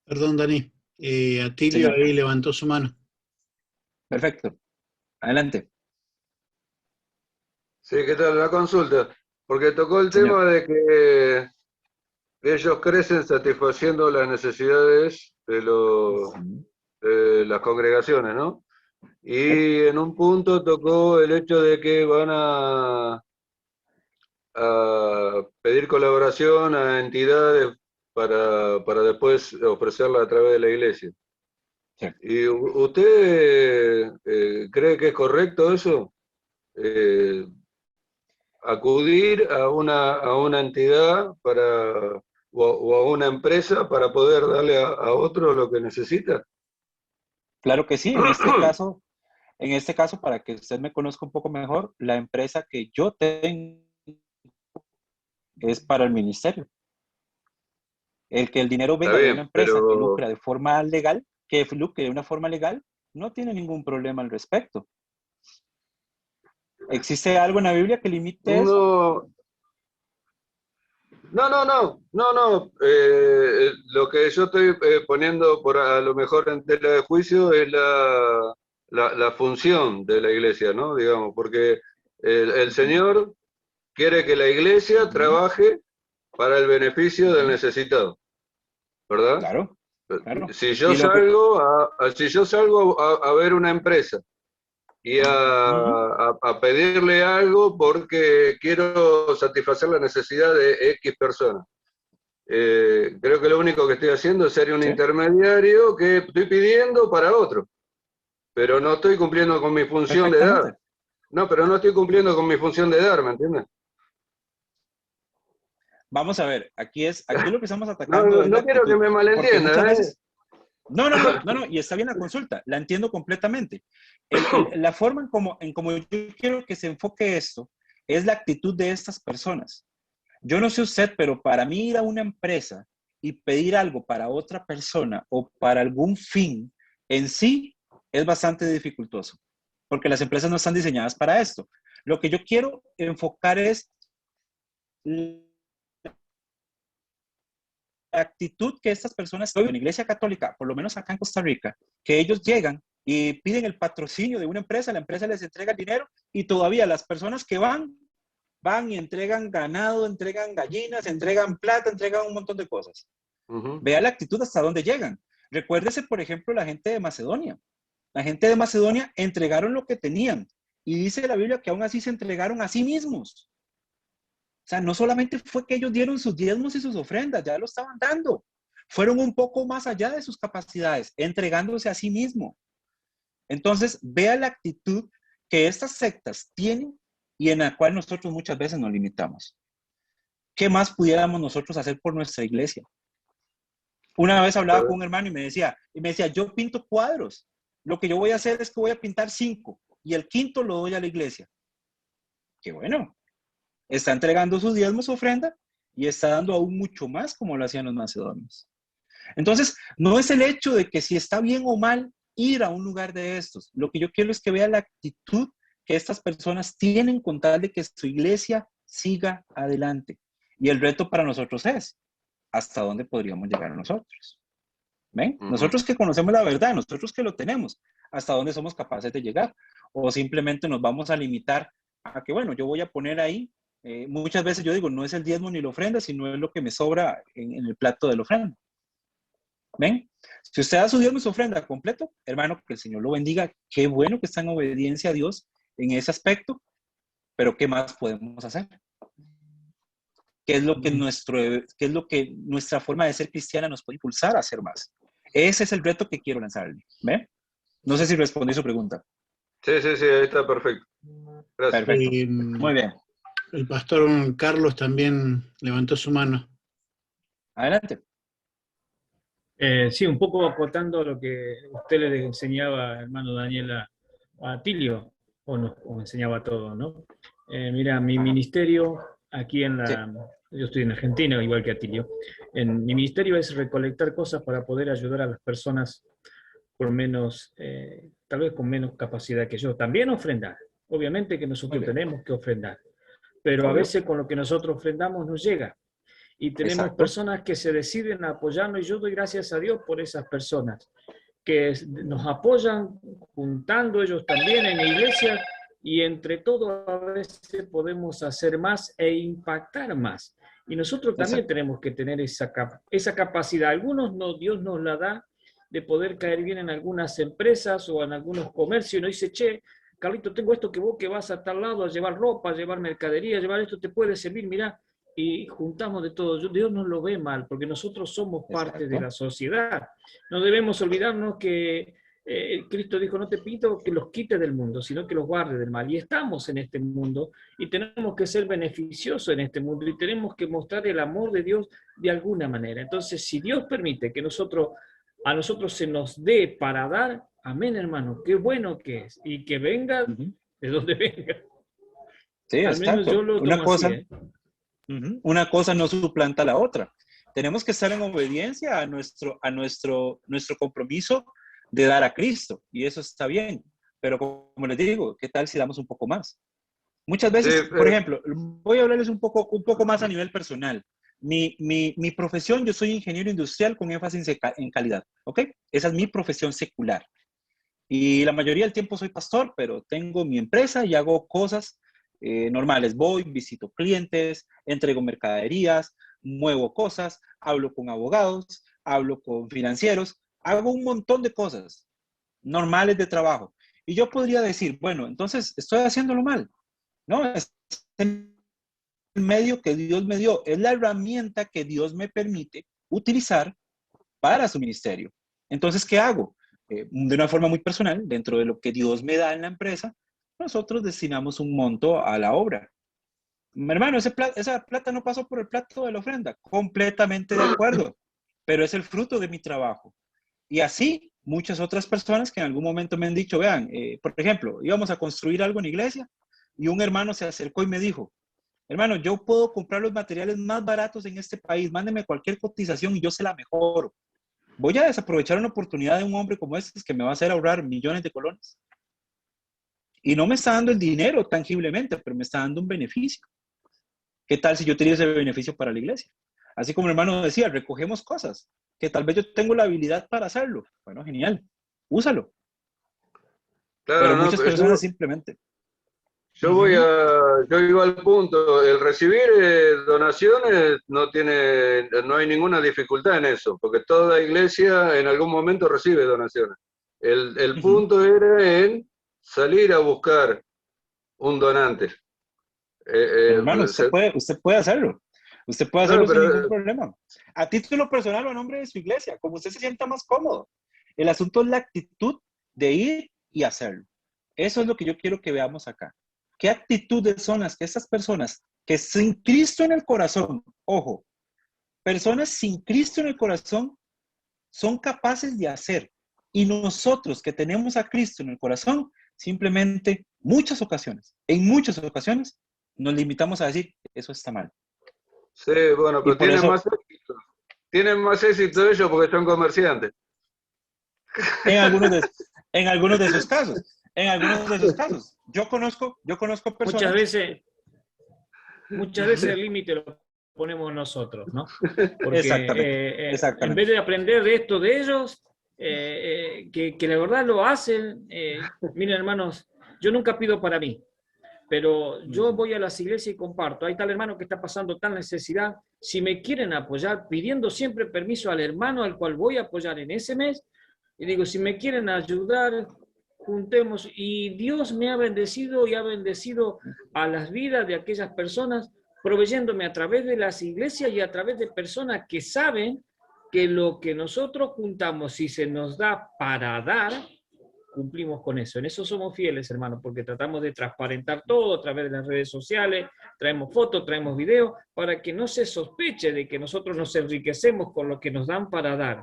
Perdón, Dani. Atilio Señor, ahí levantó su mano. perfecto. Adelante, Sí, ¿qué tal? La consulta. Porque tocó el señor. tema de que ellos crecen satisfaciendo las necesidades de Ujú. las congregaciones, ¿no? y en un punto tocó el hecho de que van a pedir colaboración a entidades para después ofrecerla a través de la iglesia. Sí. ¿Y usted cree que es correcto eso? Acudir a una entidad o a una empresa para poder darle a otro lo que necesita. Claro que sí, en este caso, para que usted me conozca un poco mejor, la empresa que yo tengo es para el ministerio. El que el dinero Está venga de una bien, empresa que pero lucra de forma legal, que lucre de una forma legal, no tiene ningún problema al respecto. ¿Existe algo en la Biblia que limite eso? uno... No. Lo que yo estoy poniendo por a lo mejor en tela de juicio es la función de la iglesia, ¿no? Digamos, porque el Señor quiere que la iglesia trabaje para el beneficio del necesitado, ¿verdad? Claro, claro. Si yo Y lo que... salgo a ver una empresa y a pedirle algo porque quiero satisfacer la necesidad de X personas. Creo que lo único que estoy haciendo es ser un ¿Sí? intermediario que estoy pidiendo para otro, pero no estoy cumpliendo con mi función de dar. Perfectamente. No, pero no estoy cumpliendo con mi función de dar, ¿me entiendes? Vamos a ver, aquí lo que estamos No, atacando es la no quiero que actitud, me porque muchas malentienda, ¿eh? veces... No, y está bien la consulta, la entiendo completamente. La forma en como yo quiero que se enfoque esto es la actitud de estas personas. Yo no sé usted, pero para mí ir a una empresa y pedir algo para otra persona o para algún fin en sí es bastante dificultoso, porque las empresas no están diseñadas para esto. Lo que yo quiero enfocar es la actitud que estas personas en la Iglesia Católica, por lo menos acá en Costa Rica, que ellos llegan y piden el patrocinio de una empresa, la empresa les entrega el dinero y todavía las personas que van y entregan ganado, entregan gallinas, entregan plata, entregan un montón de cosas. Vea la actitud hasta dónde llegan. Recuérdese, por ejemplo, la gente de Macedonia. La gente de Macedonia entregaron lo que tenían y dice la Biblia que aún así se entregaron a sí mismos. O sea, no solamente fue que ellos dieron sus diezmos y sus ofrendas, ya lo estaban dando. Fueron un poco más allá de sus capacidades, entregándose a sí mismo. Entonces, vea la actitud que estas sectas tienen y en la cual nosotros muchas veces nos limitamos. ¿Qué más pudiéramos nosotros hacer por nuestra iglesia? Una vez hablaba con un hermano y me decía, yo pinto cuadros. Lo que yo voy a hacer es que voy a pintar 5 y el quinto lo doy a la iglesia. Qué bueno. Está entregando sus diezmos, su ofrenda, y está dando aún mucho más como lo hacían los macedonios. Entonces, no es el hecho de que si está bien o mal ir a un lugar de estos. Lo que yo quiero es que vea la actitud que estas personas tienen con tal de que su iglesia siga adelante. Y el reto para nosotros es, ¿hasta dónde podríamos llegar nosotros? ¿Ven? Nosotros que conocemos la verdad, nosotros que lo tenemos, ¿hasta dónde somos capaces de llegar? O simplemente nos vamos a limitar a que, bueno, yo voy a poner ahí. Muchas veces yo digo, no es el diezmo ni la ofrenda, sino es lo que me sobra en el plato de la ofrenda. ¿Ven? Si usted da su diezmo y su ofrenda completo, hermano, que el Señor lo bendiga. Qué bueno que está en obediencia a Dios en ese aspecto, pero ¿qué más podemos hacer? ¿Qué es lo que nuestra forma de ser cristiana nos puede impulsar a hacer más? Ese es el reto que quiero lanzarle. ¿Ve? No sé si respondí su pregunta. Sí, ahí está perfecto. Gracias. Perfecto. Muy bien. El pastor Carlos también levantó su mano. Adelante. Sí, un poco acotando lo que usted le enseñaba, hermano Daniel, a Tilio, o enseñaba todo, ¿no? Mira, mi ministerio aquí yo estoy en Argentina, igual que Atilio. Mi ministerio es recolectar cosas para poder ayudar a las personas por menos, tal vez con menos capacidad que yo. También ofrendar. Obviamente que nosotros tenemos que ofrendar, pero a veces con lo que nosotros ofrendamos nos llega. Y tenemos personas que se deciden a apoyarnos y yo doy gracias a Dios por esas personas que nos apoyan juntando ellos también en la iglesia y entre todos a veces podemos hacer más e impactar más. Y nosotros también tenemos que tener esa capacidad. Algunos Dios nos la da de poder caer bien en algunas empresas o en algunos comercios y nos dice, che, Carlito, tengo esto que vos que vas a tal lado a llevar ropa, a llevar mercadería, a llevar esto, te puede servir, mirá, y juntamos de todo. Dios no lo ve mal, porque nosotros somos parte de la sociedad. No debemos olvidarnos que Cristo dijo, no te pido que los quites del mundo, sino que los guardes del mal. Y estamos en este mundo y tenemos que ser beneficiosos en este mundo y tenemos que mostrar el amor de Dios de alguna manera. Entonces, si Dios permite que a nosotros se nos dé para dar, amén, hermano, qué bueno que es. Y que venga de donde venga. Sí, Al menos yo exacto. lo tomo así, ¿eh? Una cosa no suplanta la otra. Tenemos que estar en obediencia a nuestro compromiso de dar a Cristo, y eso está bien. Pero como les digo, ¿qué tal si damos un poco más? Muchas veces, por ejemplo, voy a hablarles un poco más a nivel personal. Mi profesión, yo soy ingeniero industrial con énfasis en calidad, ¿ok? Esa es mi profesión secular. Y la mayoría del tiempo soy pastor, pero tengo mi empresa y hago cosas normales. Voy, visito clientes, entrego mercaderías, muevo cosas, hablo con abogados, hablo con financieros, hago un montón de cosas normales de trabajo. Y yo podría decir, bueno, entonces estoy haciéndolo mal. No, es el medio que Dios me dio, es la herramienta que Dios me permite utilizar para su ministerio. Entonces, ¿qué hago? De una forma muy personal, dentro de lo que Dios me da en la empresa, nosotros destinamos un monto a la obra. Mi hermano, esa plata no pasó por el plato de la ofrenda, completamente de acuerdo, pero es el fruto de mi trabajo. Y así, muchas otras personas que en algún momento me han dicho, vean, por ejemplo, íbamos a construir algo en la iglesia y un hermano se acercó y me dijo, hermano, yo puedo comprar los materiales más baratos en este país, mándeme cualquier cotización y yo se la mejoro. ¿Voy a desaprovechar una oportunidad de un hombre como este que me va a hacer ahorrar millones de colones? Y no me está dando el dinero tangiblemente, pero me está dando un beneficio. ¿Qué tal si yo tenía ese beneficio para la iglesia? Así como el hermano decía, recogemos cosas, que tal vez yo tengo la habilidad para hacerlo. Bueno, genial, úsalo. Claro, Pero no, muchas personas simplemente. yo iba al punto, el recibir donaciones no hay ninguna dificultad en eso, porque toda iglesia en algún momento recibe donaciones. El punto era en salir a buscar un donante. Hermano, usted puede hacerlo. Usted puede hacerlo sin ningún problema. A título personal o a nombre de su iglesia, como usted se sienta más cómodo. El asunto es la actitud de ir y hacerlo. Eso es lo que yo quiero que veamos acá. ¿Qué actitudes son las que estas personas que sin Cristo en el corazón, ojo, personas sin Cristo en el corazón son capaces de hacer? Y nosotros que tenemos a Cristo en el corazón, simplemente en muchas ocasiones, nos limitamos a decir, eso está mal. Sí, bueno, pero tienen más éxito ellos porque son comerciantes. En algunos de esos casos. Yo conozco personas. Muchas veces el límite lo ponemos nosotros, ¿no? Porque Exactamente. en vez de aprender de esto de ellos, que la verdad lo hacen, miren hermanos, yo nunca pido para mí, pero yo voy a las iglesias y comparto, hay tal hermano que está pasando tal necesidad, si me quieren apoyar, pidiendo siempre permiso al hermano al cual voy a apoyar en ese mes, y digo, si me quieren ayudar, juntemos, y Dios me ha bendecido y ha bendecido a las vidas de aquellas personas, proveyéndome a través de las iglesias y a través de personas que saben que lo que nosotros juntamos, si se nos da para dar, cumplimos con eso. En eso somos fieles, hermanos, porque tratamos de transparentar todo a través de las redes sociales, traemos fotos, traemos videos, para que no se sospeche de que nosotros nos enriquecemos con lo que nos dan para dar.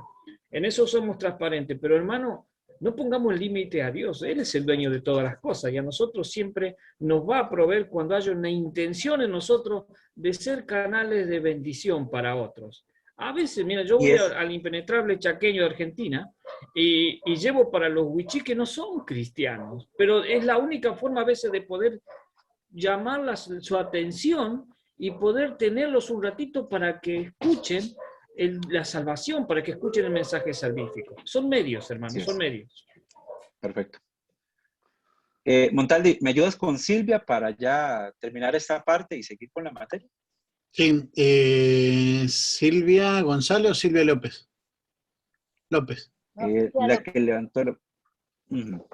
En eso somos transparentes, pero hermano, no pongamos límite a Dios, Él es el dueño de todas las cosas y a nosotros siempre nos va a proveer cuando haya una intención en nosotros de ser canales de bendición para otros. A veces, mira, yo voy al impenetrable chaqueño de Argentina y llevo para los huichí que no son cristianos, pero es la única forma a veces de poder llamar su atención y poder tenerlos un ratito para que escuchen la salvación, para que escuchen el mensaje salvífico. Son medios, hermanos, son medios. Perfecto. Montaldi, ¿me ayudas con Silvia para ya terminar esta parte y seguir con la materia? Sí, Silvia González o Silvia López. López. No, Silvia la López. que levantó la... Ujú.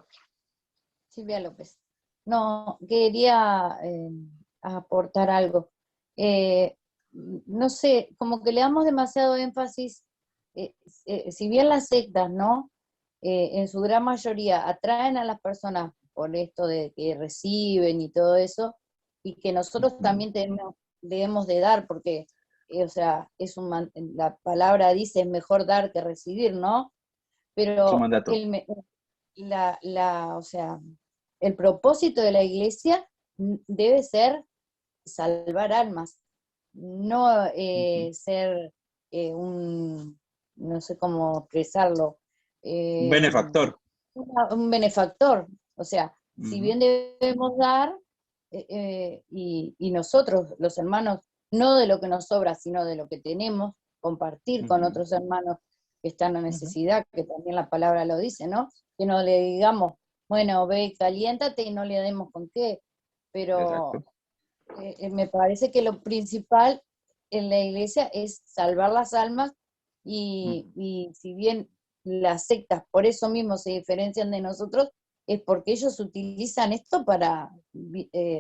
Silvia López. No, quería aportar algo. Eh, no sé, como que le damos demasiado énfasis, si bien las sectas, ¿no? En su gran mayoría atraen a las personas por esto de que reciben y todo eso, y que nosotros también debemos de dar, porque, o sea, la palabra dice es mejor dar que recibir, ¿no? Su Pero mandato. o sea, el propósito de la iglesia debe ser salvar almas, no ser no sé cómo expresarlo, Un eh, benefactor. un benefactor. O sea, si Ujú, bien debemos dar, y nosotros, los hermanos, no de lo que nos sobra, sino de lo que tenemos, compartir con ujú, otros hermanos que están en ujú. necesidad, que también la palabra lo dice, ¿no? Que no le digamos, bueno, ve y caliéntate y no le demos con qué, pero Exacto. me parece que lo principal en la iglesia es salvar las almas Ujú, y si bien las sectas por eso mismo se diferencian de nosotros, es porque ellos utilizan esto para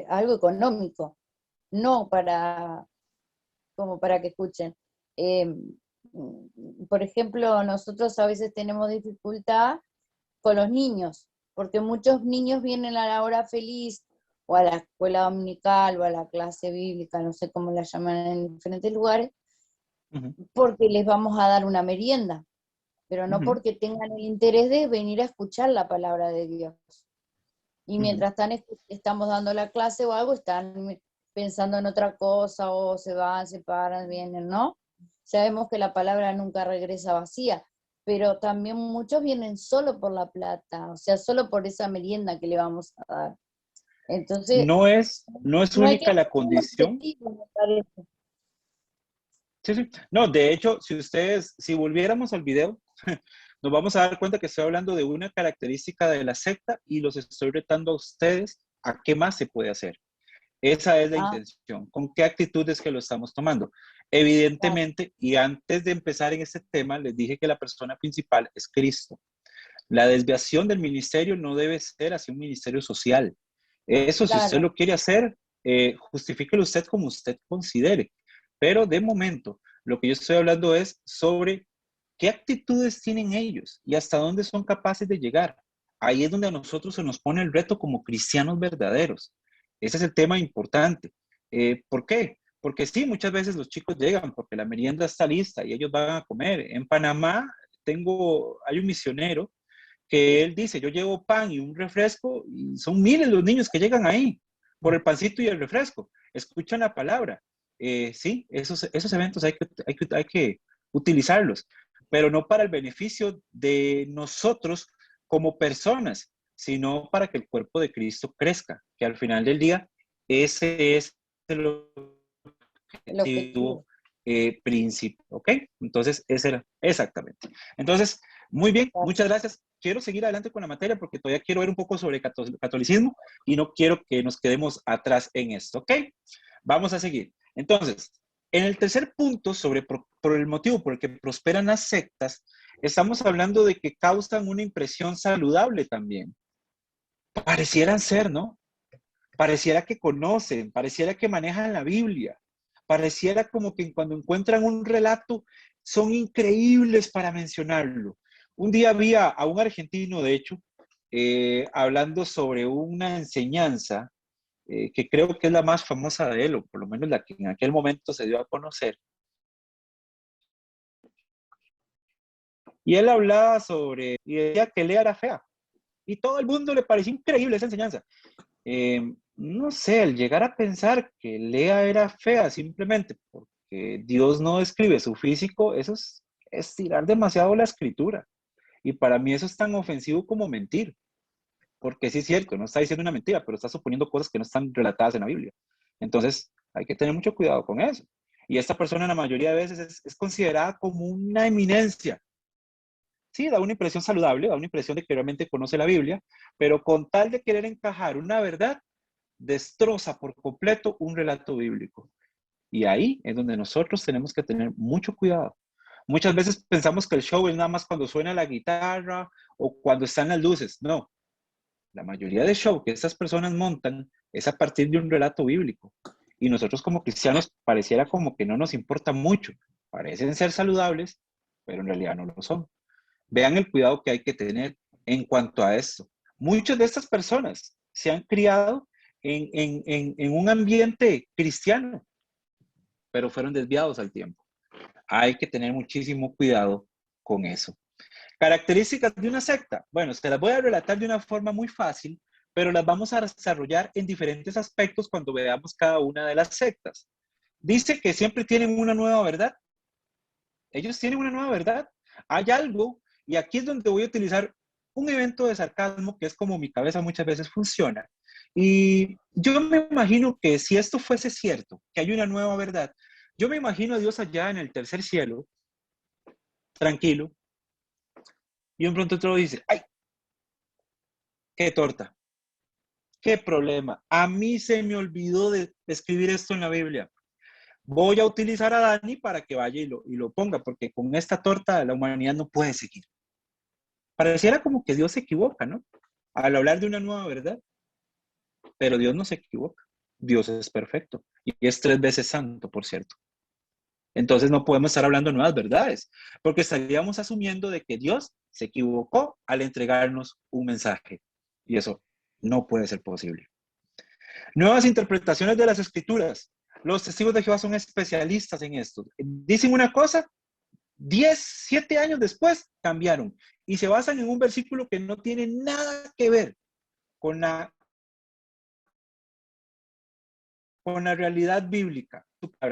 algo económico, no para, como para que escuchen. Eh, por ejemplo, nosotros a veces tenemos dificultad con los niños, porque muchos niños vienen a la hora feliz o a la escuela dominical o a la clase bíblica, no sé cómo la llaman en diferentes lugares, ujú, porque les vamos a dar una merienda, pero no ujú, porque tengan el interés de venir a escuchar la palabra de Dios. Y ujú. mientras estamos dando la clase o algo, están pensando en otra cosa o se van, se paran, vienen, ¿no? Sabemos que la palabra nunca regresa vacía, pero también muchos vienen solo por la plata, o sea, solo por esa merienda que le vamos a dar. Entonces, No es no hay que única la ser condición. objetivo, me parece. Sí, sí. No, de hecho, si volviéramos al video, nos vamos a dar cuenta que estoy hablando de una característica de la secta y los estoy retando a ustedes a qué más se puede hacer. Esa es la Ah, intención. ¿Con qué actitudes que lo estamos tomando? claro, Evidentemente, y antes de empezar en este tema, les dije que la persona principal es Cristo. La desviación del ministerio no debe ser hacia un ministerio social. Eso, si usted claro, lo quiere hacer, justifíquelo usted como usted considere. Pero de momento, lo que yo estoy hablando es sobre qué actitudes tienen ellos y hasta dónde son capaces de llegar. Ahí es donde a nosotros se nos pone el reto como cristianos verdaderos. Ese es el tema importante. ¿Por qué? Porque sí, muchas veces los chicos llegan porque la merienda está lista y ellos van a comer. En Panamá hay un misionero que él dice, yo llevo pan y un refresco, y son miles los niños que llegan ahí por el pancito y el refresco, escuchan la palabra. Sí, esos eventos hay que utilizarlos, pero no para el beneficio de nosotros como personas, sino para que el cuerpo de Cristo crezca, que al final del día ese es el el objetivo objetivo. principal, ¿ok? Entonces, ese era exactamente. Entonces, muy bien, muchas gracias. Quiero seguir adelante con la materia porque todavía quiero ver un poco sobre catolicismo y no quiero que nos quedemos atrás en esto, ¿ok? Vamos a seguir. Entonces, en el tercer punto, por el motivo por el que prosperan las sectas, estamos hablando de que causan una impresión saludable también. Parecieran ser, ¿no? Pareciera que conocen, pareciera que manejan la Biblia, pareciera como que cuando encuentran un relato son increíbles para mencionarlo. Un día vi a un argentino, de hecho, hablando sobre una enseñanza que creo que es la más famosa de él, o por lo menos la que en aquel momento se dio a conocer. Y él hablaba y decía que Lea era fea. Y todo el mundo le pareció increíble esa enseñanza. No sé, al llegar a pensar que Lea era fea simplemente porque Dios no describe su físico, eso es tirar demasiado la escritura. Y para mí eso es tan ofensivo como mentir, porque sí es cierto, no está diciendo una mentira, pero está suponiendo cosas que no están relatadas en la Biblia. Entonces, hay que tener mucho cuidado con eso. Y esta persona la mayoría de veces es considerada como una eminencia. Sí, da una impresión saludable, da una impresión de que realmente conoce la Biblia, pero con tal de querer encajar una verdad, destroza por completo un relato bíblico. Y ahí es donde nosotros tenemos que tener mucho cuidado, Muchas veces pensamos que el show es nada más cuando suena la guitarra o cuando están las luces. No, la mayoría de show que estas personas montan es a partir de un relato bíblico. Y nosotros como cristianos pareciera como que no nos importa mucho. Parecen ser saludables, pero en realidad no lo son. Vean el cuidado que hay que tener en cuanto a esto. Muchas de estas personas se han criado en un ambiente cristiano, pero fueron desviados al tiempo. Hay que tener muchísimo cuidado con eso. Características de una secta. Bueno, se las voy a relatar de una forma muy fácil, pero las vamos a desarrollar en diferentes aspectos cuando veamos cada una de las sectas. Dice que siempre tienen una nueva verdad. Ellos tienen una nueva verdad. Hay algo, y aquí es donde voy a utilizar un evento de sarcasmo, que es como mi cabeza muchas veces funciona. Y yo me imagino que si esto fuese cierto, que hay una nueva verdad, yo me imagino a Dios allá en el tercer cielo, tranquilo, y un pronto otro dice, ¡ay! ¡Qué torta! ¡Qué problema! A mí se me olvidó de escribir esto en la Biblia. Voy a utilizar a Dani para que vaya y lo ponga, porque con esta torta la humanidad no puede seguir. Pareciera como que Dios se equivoca, ¿no? Al hablar de una nueva verdad. Pero Dios no se equivoca. Dios es perfecto. Y es 3 veces santo, por cierto. Entonces no podemos estar hablando de nuevas verdades, porque estaríamos asumiendo de que Dios se equivocó al entregarnos un mensaje. Y eso no puede ser posible. Nuevas interpretaciones de las escrituras. Los testigos de Jehová son especialistas en esto. Dicen una cosa, 7 años después cambiaron y se basan en un versículo que no tiene nada que ver con la realidad bíblica,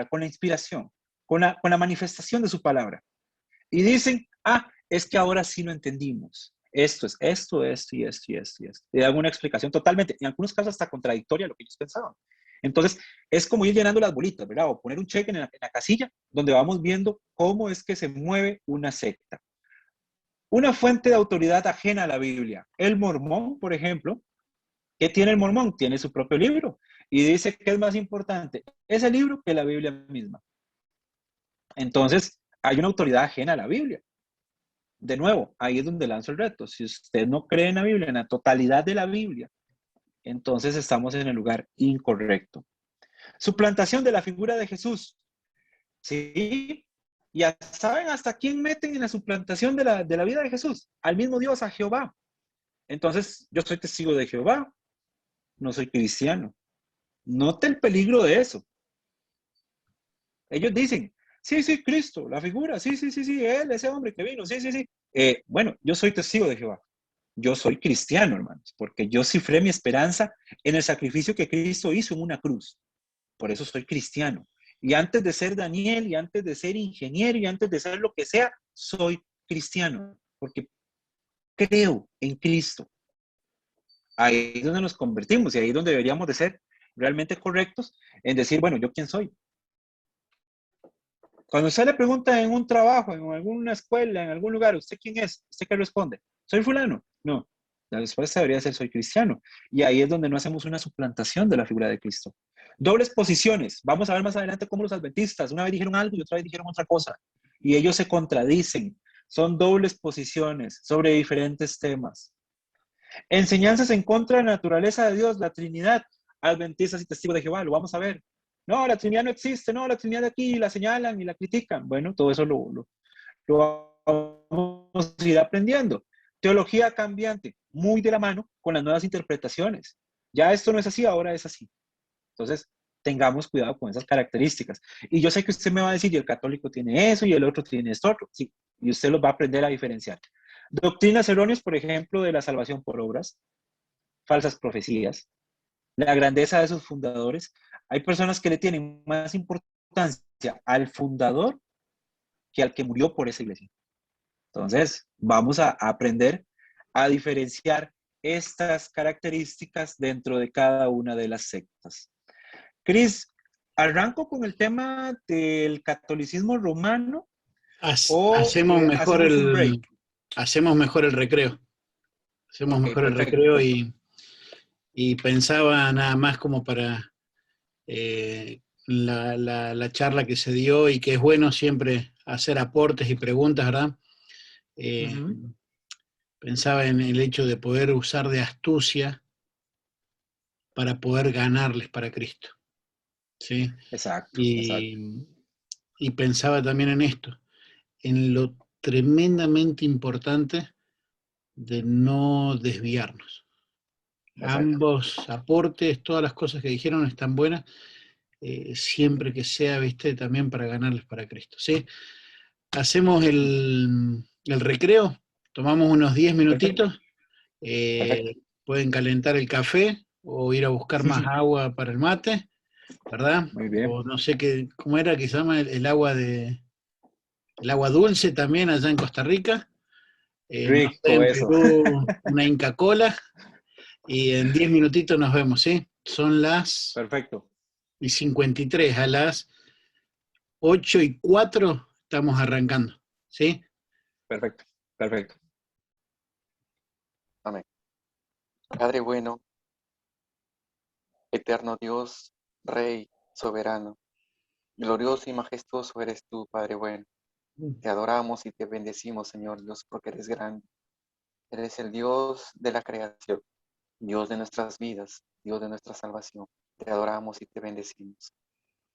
con la inspiración, con la manifestación de su palabra. Y dicen, es que ahora sí lo entendimos. Esto es esto, esto y esto y esto y esto. Le dan una explicación totalmente, en algunos casos hasta contradictoria a lo que ellos pensaban. Entonces, es como ir llenando las bolitas, ¿verdad? O poner un cheque en la casilla donde vamos viendo cómo es que se mueve una secta. Una fuente de autoridad ajena a la Biblia. El mormón, por ejemplo, ¿qué tiene el mormón? Tiene su propio libro. Y dice que es más importante ese libro que la Biblia misma. Entonces, hay una autoridad ajena a la Biblia. De nuevo, ahí es donde lanzo el reto. Si usted no cree en la Biblia, en la totalidad de la Biblia, entonces estamos en el lugar incorrecto. Suplantación de la figura de Jesús. ¿Sí? Ya saben hasta quién meten en la suplantación de la vida de Jesús. Al mismo Dios, a Jehová. Entonces, yo soy testigo de Jehová. No soy cristiano. Note el peligro de eso. Ellos dicen, sí, Cristo, la figura, sí, él, ese hombre que vino, sí. Bueno, yo soy testigo de Jehová. Yo soy cristiano, hermanos, porque yo cifré mi esperanza en el sacrificio que Cristo hizo en una cruz. Por eso soy cristiano. Y antes de ser Daniel, y antes de ser ingeniero, y antes de ser lo que sea, soy cristiano, porque creo en Cristo. Ahí es donde nos convertimos y ahí es donde deberíamos de ser realmente correctos en decir, bueno, ¿yo quién soy? Cuando usted le pregunta en un trabajo, en alguna escuela, en algún lugar, ¿usted quién es? ¿Usted qué responde? ¿Soy fulano? No. La respuesta debería ser soy cristiano. Y ahí es donde no hacemos una suplantación de la figura de Cristo. Dobles posiciones. Vamos a ver más adelante cómo los adventistas una vez dijeron algo y otra vez dijeron otra cosa. Y ellos se contradicen. Son dobles posiciones sobre diferentes temas. Enseñanzas en contra de la naturaleza de Dios, la Trinidad. Adventistas y testigos de Jehová, lo vamos a ver. No, la Trinidad no existe, no, la Trinidad de aquí la señalan y la critican. Bueno, todo eso lo vamos a ir aprendiendo. Teología cambiante, muy de la mano con las nuevas interpretaciones. Ya esto no es así, ahora es así. Entonces, tengamos cuidado con esas características. Y yo sé que usted me va a decir, y el católico tiene eso, y el otro tiene esto otro. Sí, y usted los va a aprender a diferenciar. Doctrinas erróneas, por ejemplo, de la salvación por obras, falsas profecías, la grandeza de sus fundadores. Hay personas que le tienen más importancia al fundador que al que murió por esa iglesia. Entonces, vamos a aprender a diferenciar estas características dentro de cada una de las sectas. Cris, ¿arranco con el tema del catolicismo romano? Hacemos mejor el recreo. Hacemos okay, mejor perfecto. El recreo y pensaba nada más como para la charla que se dio y que es bueno siempre hacer aportes y preguntas, ¿verdad? Ujú. Pensaba en el hecho de poder usar de astucia para poder ganarles para Cristo, ¿sí? Exacto, exacto. Y pensaba también en esto, en lo tremendamente importante de no desviarnos. Exacto. Ambos aportes, todas las cosas que dijeron están buenas, siempre que sea, viste, también para ganarles para Cristo, ¿sí? Hacemos el recreo, tomamos unos 10 Perfecto, minutitos, perfecto. pueden calentar el café o ir a buscar más agua para el mate, ¿verdad? Muy bien. O no sé qué, cómo era que se llama el agua dulce también allá en Costa Rica. No sé, Rico en eso. Perú una Inca Cola y en 10 minutitos nos vemos, ¿sí? Son las Perfecto, 53, a las 8:04 estamos arrancando, ¿sí? perfecto, perfecto. Amén. Padre bueno, eterno Dios, Rey, soberano, glorioso y majestuoso eres tú, Padre bueno. Te adoramos y te bendecimos, Señor Dios, porque eres grande. Eres el Dios de la creación, Dios de nuestras vidas, Dios de nuestra salvación. Te adoramos y te bendecimos.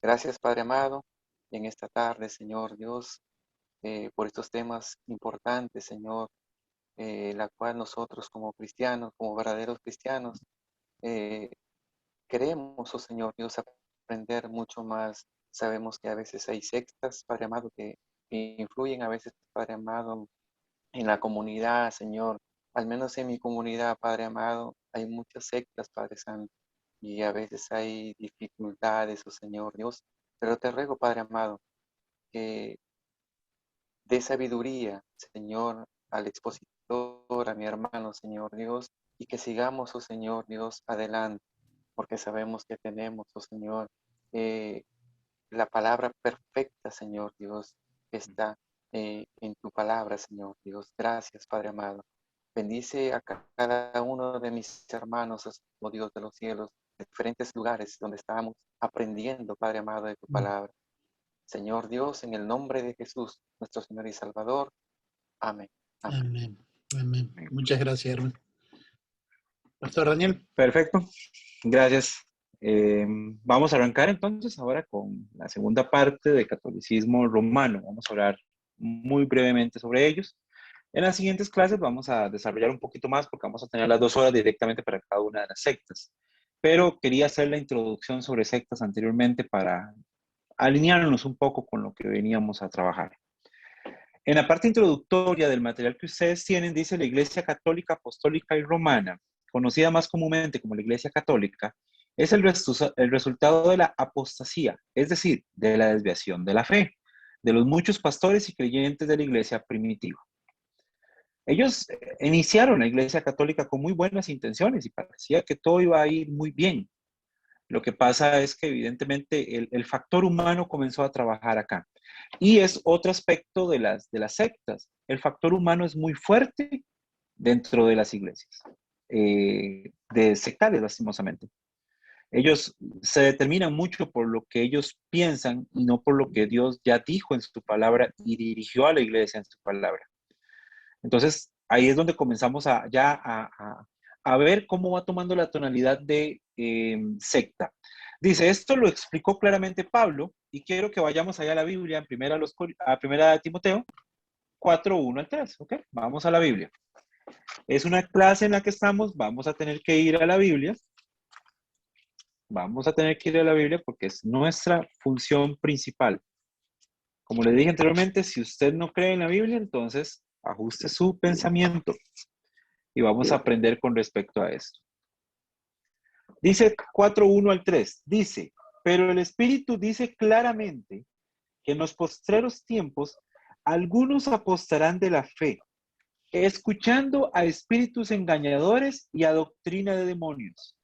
Gracias, Padre amado, en esta tarde, Señor Dios, por estos temas importantes, Señor, la cual nosotros como cristianos, como verdaderos cristianos, eh, queremos, oh Señor Dios, aprender mucho más. Sabemos que a veces hay sectas, Padre amado, que influyen a veces, Padre amado, en la comunidad, Señor. Al menos en mi comunidad, Padre amado, hay muchas sectas, Padre Santo, y a veces hay dificultades, oh Señor Dios. Pero te ruego, Padre amado, que dé sabiduría, Señor, al expositor, a mi hermano, Señor Dios, y que sigamos, oh Señor Dios, adelante, porque sabemos que tenemos, oh Señor, eh, la palabra perfecta, Señor Dios, que está en tu palabra, Señor Dios. Gracias, Padre amado. Bendice a cada uno de mis hermanos, oh Dios de los cielos, de diferentes lugares donde estamos aprendiendo, Padre amado, de tu palabra. Señor Dios, en el nombre de Jesús, nuestro Señor y Salvador. Amén. Amén. Amén, amén. Muchas gracias, hermano. Pastor Daniel. Perfecto, gracias. Vamos a arrancar entonces ahora con la segunda parte de catolicismo romano. Vamos a hablar muy brevemente sobre ellos. En las siguientes clases vamos a desarrollar un poquito más porque vamos a tener las 2 horas directamente para cada una de las sectas. Pero quería hacer la introducción sobre sectas anteriormente para alinearnos un poco con lo que veníamos a trabajar. En la parte introductoria del material que ustedes tienen, dice la Iglesia Católica, Apostólica y Romana, conocida más comúnmente como la Iglesia Católica, es el resultado de la apostasía, es decir, de la desviación de la fe, de los muchos pastores y creyentes de la Iglesia primitiva. Ellos iniciaron la Iglesia Católica con muy buenas intenciones y parecía que todo iba a ir muy bien. Lo que pasa es que evidentemente el factor humano comenzó a trabajar acá. Y es otro aspecto de las sectas. El factor humano es muy fuerte dentro de las iglesias, de sectarias, lastimosamente. Ellos se determinan mucho por lo que ellos piensan y no por lo que Dios ya dijo en su palabra y dirigió a la iglesia en su palabra. Entonces, ahí es donde comenzamos a ver cómo va tomando la tonalidad de secta. Dice, esto lo explicó claramente Pablo, y quiero que vayamos allá a la Biblia, en primera de Timoteo 4, 1 al 3, ¿ok? Vamos a la Biblia. Es una clase en la que estamos, vamos a tener que ir a la Biblia. Vamos a tener que ir a la Biblia porque es nuestra función principal. Como le dije anteriormente, si usted no cree en la Biblia, entonces ajuste su pensamiento y vamos a aprender con respecto a esto. Dice 4, 1 al 3, dice, pero el Espíritu dice claramente que en los postreros tiempos algunos apostarán de la fe, escuchando a espíritus engañadores y a doctrina de demonios,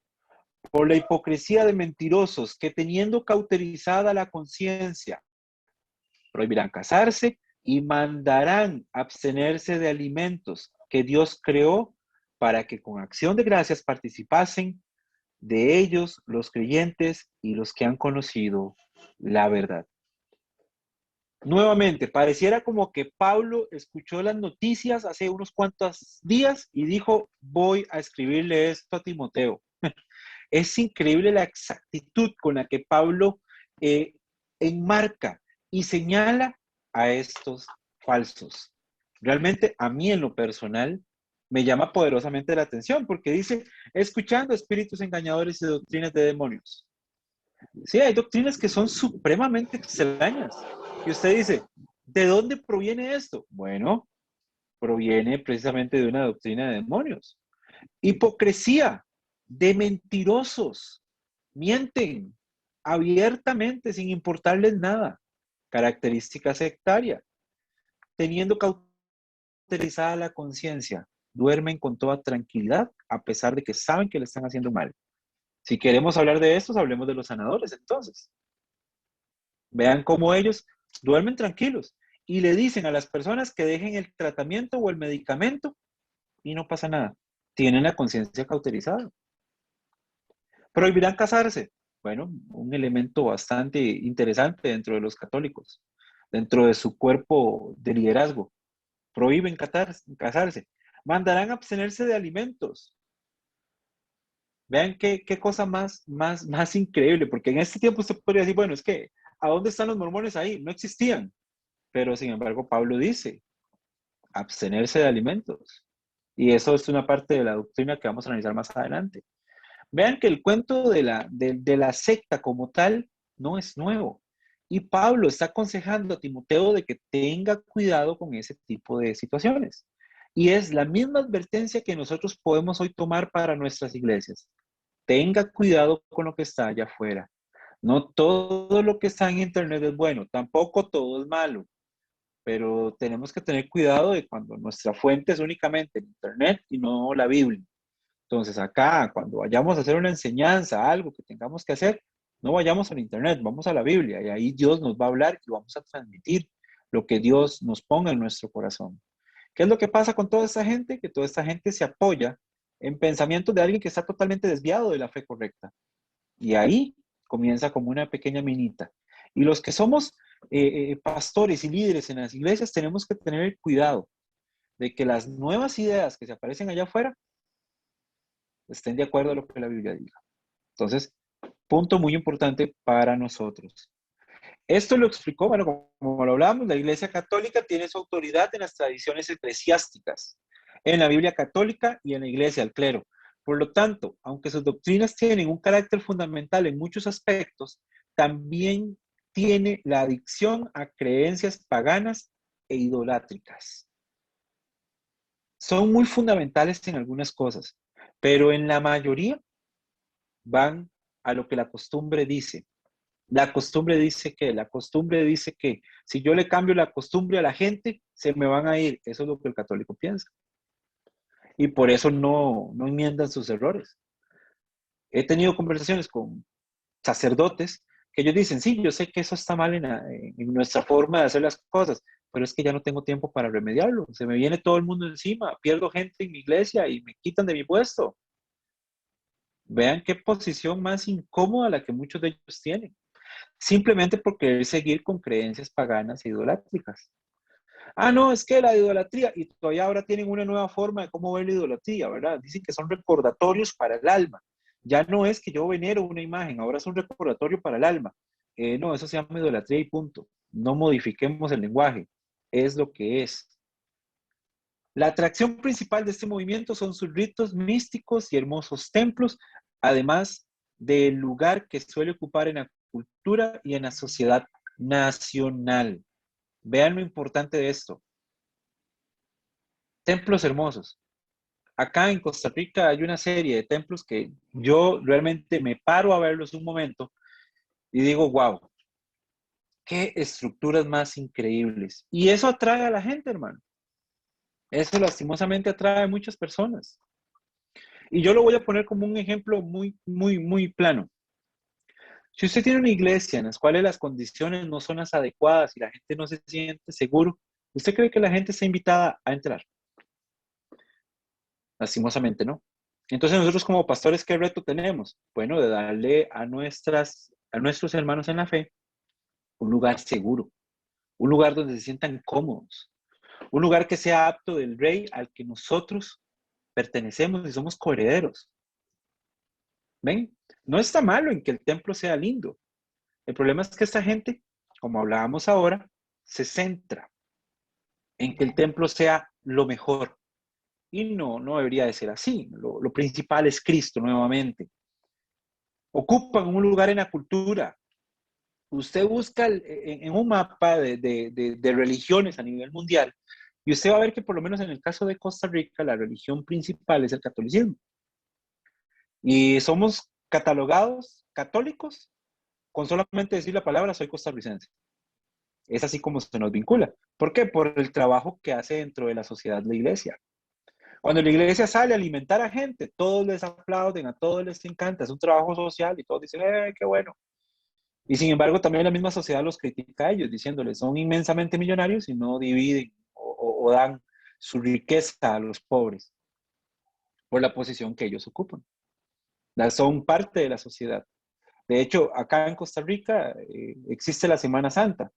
por la hipocresía de mentirosos que teniendo cauterizada la conciencia, prohibirán casarse y mandarán abstenerse de alimentos que Dios creó para que con acción de gracias participasen de ellos los creyentes y los que han conocido la verdad. Nuevamente, pareciera como que Pablo escuchó las noticias hace unos cuantos días y dijo, voy a escribirle esto a Timoteo. Es increíble la exactitud con la que Pablo enmarca y señala a estos falsos. Realmente a mí en lo personal me llama poderosamente la atención porque dice, escuchando espíritus engañadores y doctrinas de demonios. Sí, hay doctrinas que son supremamente extrañas. Y usted dice, ¿de dónde proviene esto? Bueno, proviene precisamente de una doctrina de demonios. Hipocresía, de mentirosos, mienten abiertamente sin importarles nada. Característica sectaria, teniendo cauterizada la conciencia, duermen con toda tranquilidad a pesar de que saben que le están haciendo mal. Si queremos hablar de estos, hablemos de los sanadores entonces. Vean cómo ellos duermen tranquilos y le dicen a las personas que dejen el tratamiento o el medicamento y no pasa nada. Tienen la conciencia cauterizada. ¿Prohibirán casarse? Bueno, un elemento bastante interesante dentro de los católicos, dentro de su cuerpo de liderazgo. Prohíben casarse. Mandarán a abstenerse de alimentos. Vean qué cosa más increíble, porque en este tiempo usted podría decir, bueno, es que, ¿a dónde están los mormones ahí? No existían. Pero sin embargo, Pablo dice, abstenerse de alimentos. Y eso es una parte de la doctrina que vamos a analizar más adelante. Vean que el cuento de la secta como tal no es nuevo. Y Pablo está aconsejando a Timoteo de que tenga cuidado con ese tipo de situaciones. Y es la misma advertencia que nosotros podemos hoy tomar para nuestras iglesias. Tenga cuidado con lo que está allá afuera. No todo lo que está en internet es bueno, tampoco todo es malo, pero tenemos que tener cuidado de cuando nuestra fuente es únicamente el internet y no la Biblia. Entonces acá, cuando vayamos a hacer una enseñanza, algo que tengamos que hacer, no vayamos al internet, vamos a la Biblia y ahí Dios nos va a hablar y vamos a transmitir lo que Dios nos ponga en nuestro corazón. ¿Qué es lo que pasa con toda esta gente? Que toda esta gente se apoya en pensamientos de alguien que está totalmente desviado de la fe correcta. Y ahí comienza como una pequeña minita. Y los que somos pastores y líderes en las iglesias tenemos que tener el cuidado de que las nuevas ideas que se aparecen allá afuera estén de acuerdo a lo que la Biblia diga. Entonces, punto muy importante para nosotros. Esto lo explicó, bueno, como lo hablamos, la Iglesia Católica tiene su autoridad en las tradiciones eclesiásticas, en la Biblia católica y en la Iglesia, el clero. Por lo tanto, aunque sus doctrinas tienen un carácter fundamental en muchos aspectos, también tiene la adicción a creencias paganas e idolátricas. Son muy fundamentales en algunas cosas, pero en la mayoría van a lo que la costumbre dice. La costumbre dice que si yo le cambio la costumbre a la gente, se me van a ir. Eso es lo que el católico piensa. Y por eso no enmiendan sus errores. He tenido conversaciones con sacerdotes que ellos dicen, sí, yo sé que eso está mal en nuestra forma de hacer las cosas, pero es que ya no tengo tiempo para remediarlo. Se me viene todo el mundo encima, pierdo gente en mi iglesia y me quitan de mi puesto. Vean qué posición más incómoda la que muchos de ellos tienen, simplemente por querer seguir con creencias paganas e idolátricas. Ah, no, es que la idolatría, y todavía ahora tienen una nueva forma de cómo ver la idolatría, ¿verdad? Dicen que son recordatorios para el alma. Ya no es que yo venero una imagen, ahora es un recordatorio para el alma. No, eso se llama idolatría y punto. No modifiquemos el lenguaje, es lo que es. La atracción principal de este movimiento son sus ritos místicos y hermosos templos, además del lugar que suele ocupar en la cultura y en la sociedad nacional. Vean lo importante de esto. Templos hermosos. Acá en Costa Rica hay una serie de templos que yo realmente me paro a verlos un momento y digo, wow, qué estructuras más increíbles. Y eso atrae a la gente, hermano. Eso lastimosamente atrae a muchas personas. Y yo lo voy a poner como un ejemplo muy plano. Si usted tiene una iglesia en las cuales las condiciones no son las adecuadas y la gente no se siente seguro, ¿usted cree que la gente está invitada a entrar? Lastimosamente no. Entonces nosotros como pastores, ¿qué reto tenemos? Bueno, de darle a nuestros hermanos en la fe un lugar seguro, un lugar donde se sientan cómodos, un lugar que sea apto del rey al que nosotros pertenecemos y somos coherederos. ¿Ven? No está malo en que el templo sea lindo. El problema es que esta gente, como hablábamos ahora, se centra en que el templo sea lo mejor. Y no debería de ser así. Lo principal es Cristo nuevamente. Ocupan un lugar en la cultura. Usted busca en un mapa de religiones a nivel mundial y usted va a ver que por lo menos en el caso de Costa Rica la religión principal es el catolicismo. Y somos catalogados católicos con solamente decir la palabra soy costarricense. Es así como se nos vincula. ¿Por qué? Por el trabajo que hace dentro de la sociedad la iglesia. Cuando la iglesia sale a alimentar a gente, todos les aplauden, a todos les encanta, es un trabajo social y todos dicen, qué bueno. Y sin embargo, también la misma sociedad los critica a ellos, diciéndoles, son inmensamente millonarios y no dividen o dan su riqueza a los pobres por la posición que ellos ocupan. Son parte de la sociedad. De hecho, acá en Costa Rica existe la Semana Santa.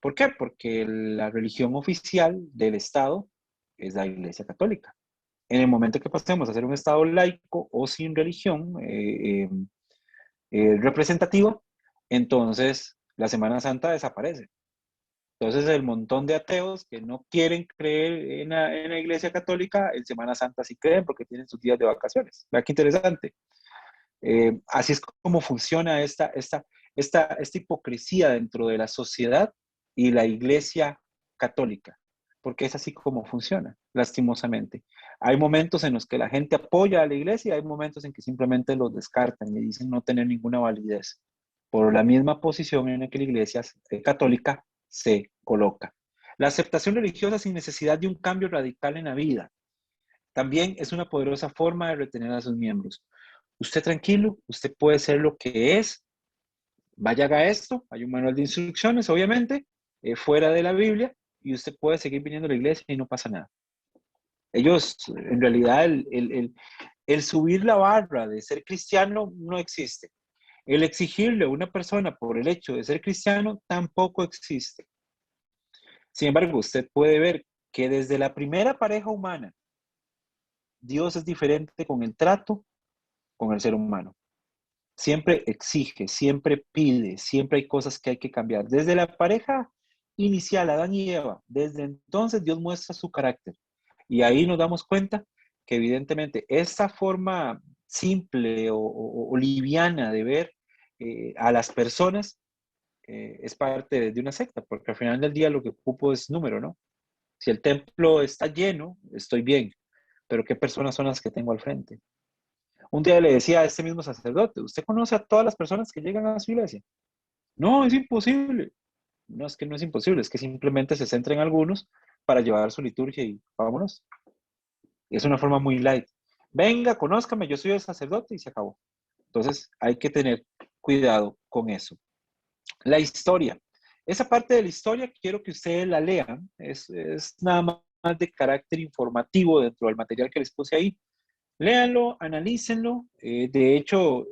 ¿Por qué? Porque la religión oficial del Estado es la Iglesia Católica. En el momento que pasemos a ser un Estado laico o sin religión representativa, entonces la Semana Santa desaparece. Entonces el montón de ateos que no quieren creer en la Iglesia Católica, en Semana Santa sí creen porque tienen sus días de vacaciones. Vea qué interesante. Así es como funciona esta hipocresía dentro de la sociedad y la Iglesia Católica, porque es así como funciona, lastimosamente. Hay momentos en los que la gente apoya a la Iglesia y hay momentos en que simplemente los descartan y dicen no tener ninguna validez por la misma posición en la que la Iglesia Católica se coloca. La aceptación religiosa sin necesidad de un cambio radical en la vida también es una poderosa forma de retener a sus miembros. Usted tranquilo, usted puede ser lo que es, vaya haga esto, hay un manual de instrucciones, obviamente, fuera de la Biblia, y usted puede seguir viniendo a la iglesia y no pasa nada. Ellos, en realidad, el subir la barra de ser cristiano no existe. El exigirle a una persona por el hecho de ser cristiano tampoco existe. Sin embargo, usted puede ver que desde la primera pareja humana, Dios es diferente con el trato con el ser humano. Siempre exige, siempre pide, siempre hay cosas que hay que cambiar. Desde la pareja inicial, Adán y Eva, desde entonces Dios muestra su carácter. Y ahí nos damos cuenta que evidentemente esa forma simple o liviana de ver a las personas es parte de una secta, porque al final del día lo que ocupo es número, ¿no? Si el templo está lleno, estoy bien, pero ¿qué personas son las que tengo al frente? Un día le decía a este mismo sacerdote, ¿usted conoce a todas las personas que llegan a su iglesia? No, es imposible. No, es que no es imposible, es que simplemente se centra en algunos para llevar su liturgia y vámonos. Es una forma muy light. Venga, conózcame, yo soy el sacerdote y se acabó. Entonces hay que tener cuidado con eso. La historia. Esa parte de la historia quiero que ustedes la lean. Es nada más de carácter informativo dentro del material que les puse ahí. Léanlo, analícenlo. De hecho,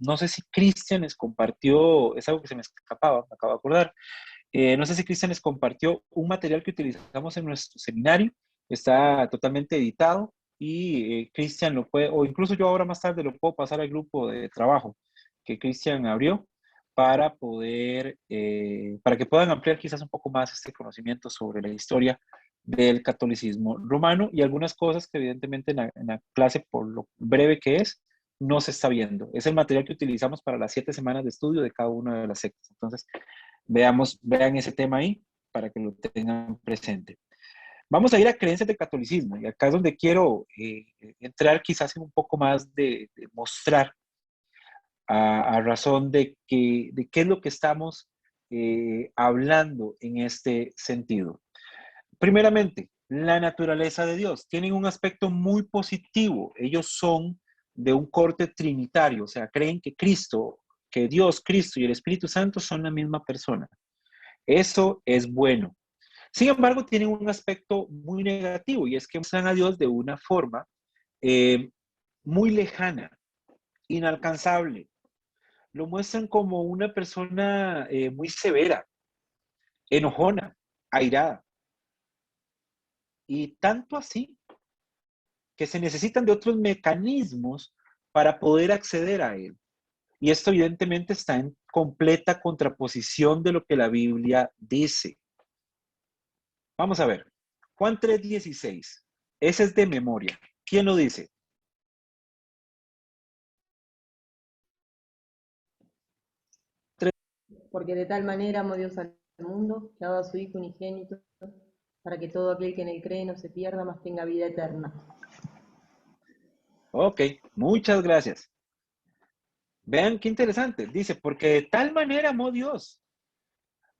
no sé si Cristian les compartió, es algo que se me escapaba, me acabo de acordar. No sé si Cristian les compartió un material que utilizamos en nuestro seminario. Está totalmente editado y Cristian lo puede, o incluso yo ahora más tarde lo puedo pasar al grupo de trabajo que Cristian abrió para para que puedan ampliar quizás un poco más este conocimiento sobre la historia del catolicismo romano y algunas cosas que evidentemente en la clase, por lo breve que es, no se está viendo. Es el material que utilizamos para las 7 semanas de estudio de cada una de las sectas. Entonces, vean ese tema ahí para que lo tengan presente. Vamos a ir a creencias del catolicismo y acá es donde quiero entrar quizás en un poco más de mostrar a razón de qué es lo que estamos hablando en este sentido. Primeramente, la naturaleza de Dios. Tienen un aspecto muy positivo. Ellos son de un corte trinitario, o sea, creen que Cristo, que Dios, Cristo y el Espíritu Santo son la misma persona. Eso es bueno. Sin embargo, tienen un aspecto muy negativo y es que muestran a Dios de una forma muy lejana, inalcanzable. Lo muestran como una persona muy severa, enojona, airada. Y tanto así que se necesitan de otros mecanismos para poder acceder a Él. Y esto evidentemente está en completa contraposición de lo que la Biblia dice. Vamos a ver. Juan 3:16. Ese es de memoria. ¿Quién lo dice? Porque de tal manera amó Dios al mundo, que ha dado a su Hijo unigénito, para que todo aquel que en él cree no se pierda, mas tenga vida eterna. Ok, muchas gracias. Vean qué interesante. Dice, porque de tal manera amó Dios.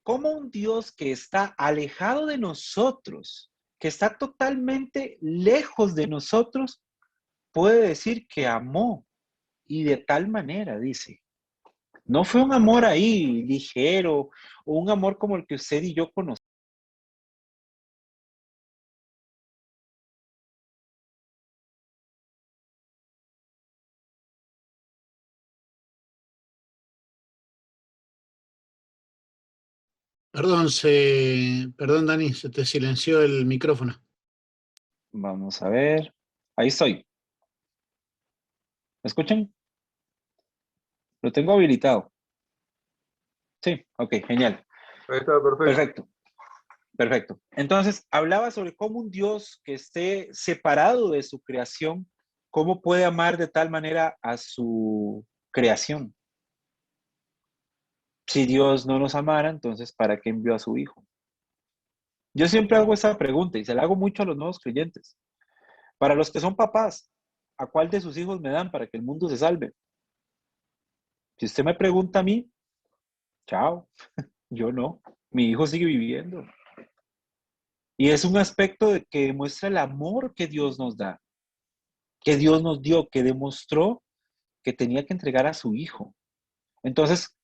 Como un Dios que está alejado de nosotros, que está totalmente lejos de nosotros, puede decir que amó. Y de tal manera, dice. No fue un amor ahí ligero o un amor como el que usted y yo conocemos. Perdón, Dani, se te silenció el micrófono. Vamos a ver. Ahí estoy. ¿Me escuchan? Lo tengo habilitado. Sí, ok, genial. Ahí está, perfecto. Perfecto. Perfecto. Entonces, hablaba sobre cómo un Dios que esté separado de su creación, cómo puede amar de tal manera a su creación. Si Dios no nos amara, entonces, ¿para qué envió a su Hijo? Yo siempre hago esa pregunta y se la hago mucho a los nuevos creyentes. Para los que son papás, ¿a cuál de sus hijos me dan para que el mundo se salve? Si usted me pregunta a mí, chao, yo no. Mi hijo sigue viviendo. Y es un aspecto de que demuestra el amor que Dios nos da, que Dios nos dio, que demostró que tenía que entregar a su hijo. Entonces,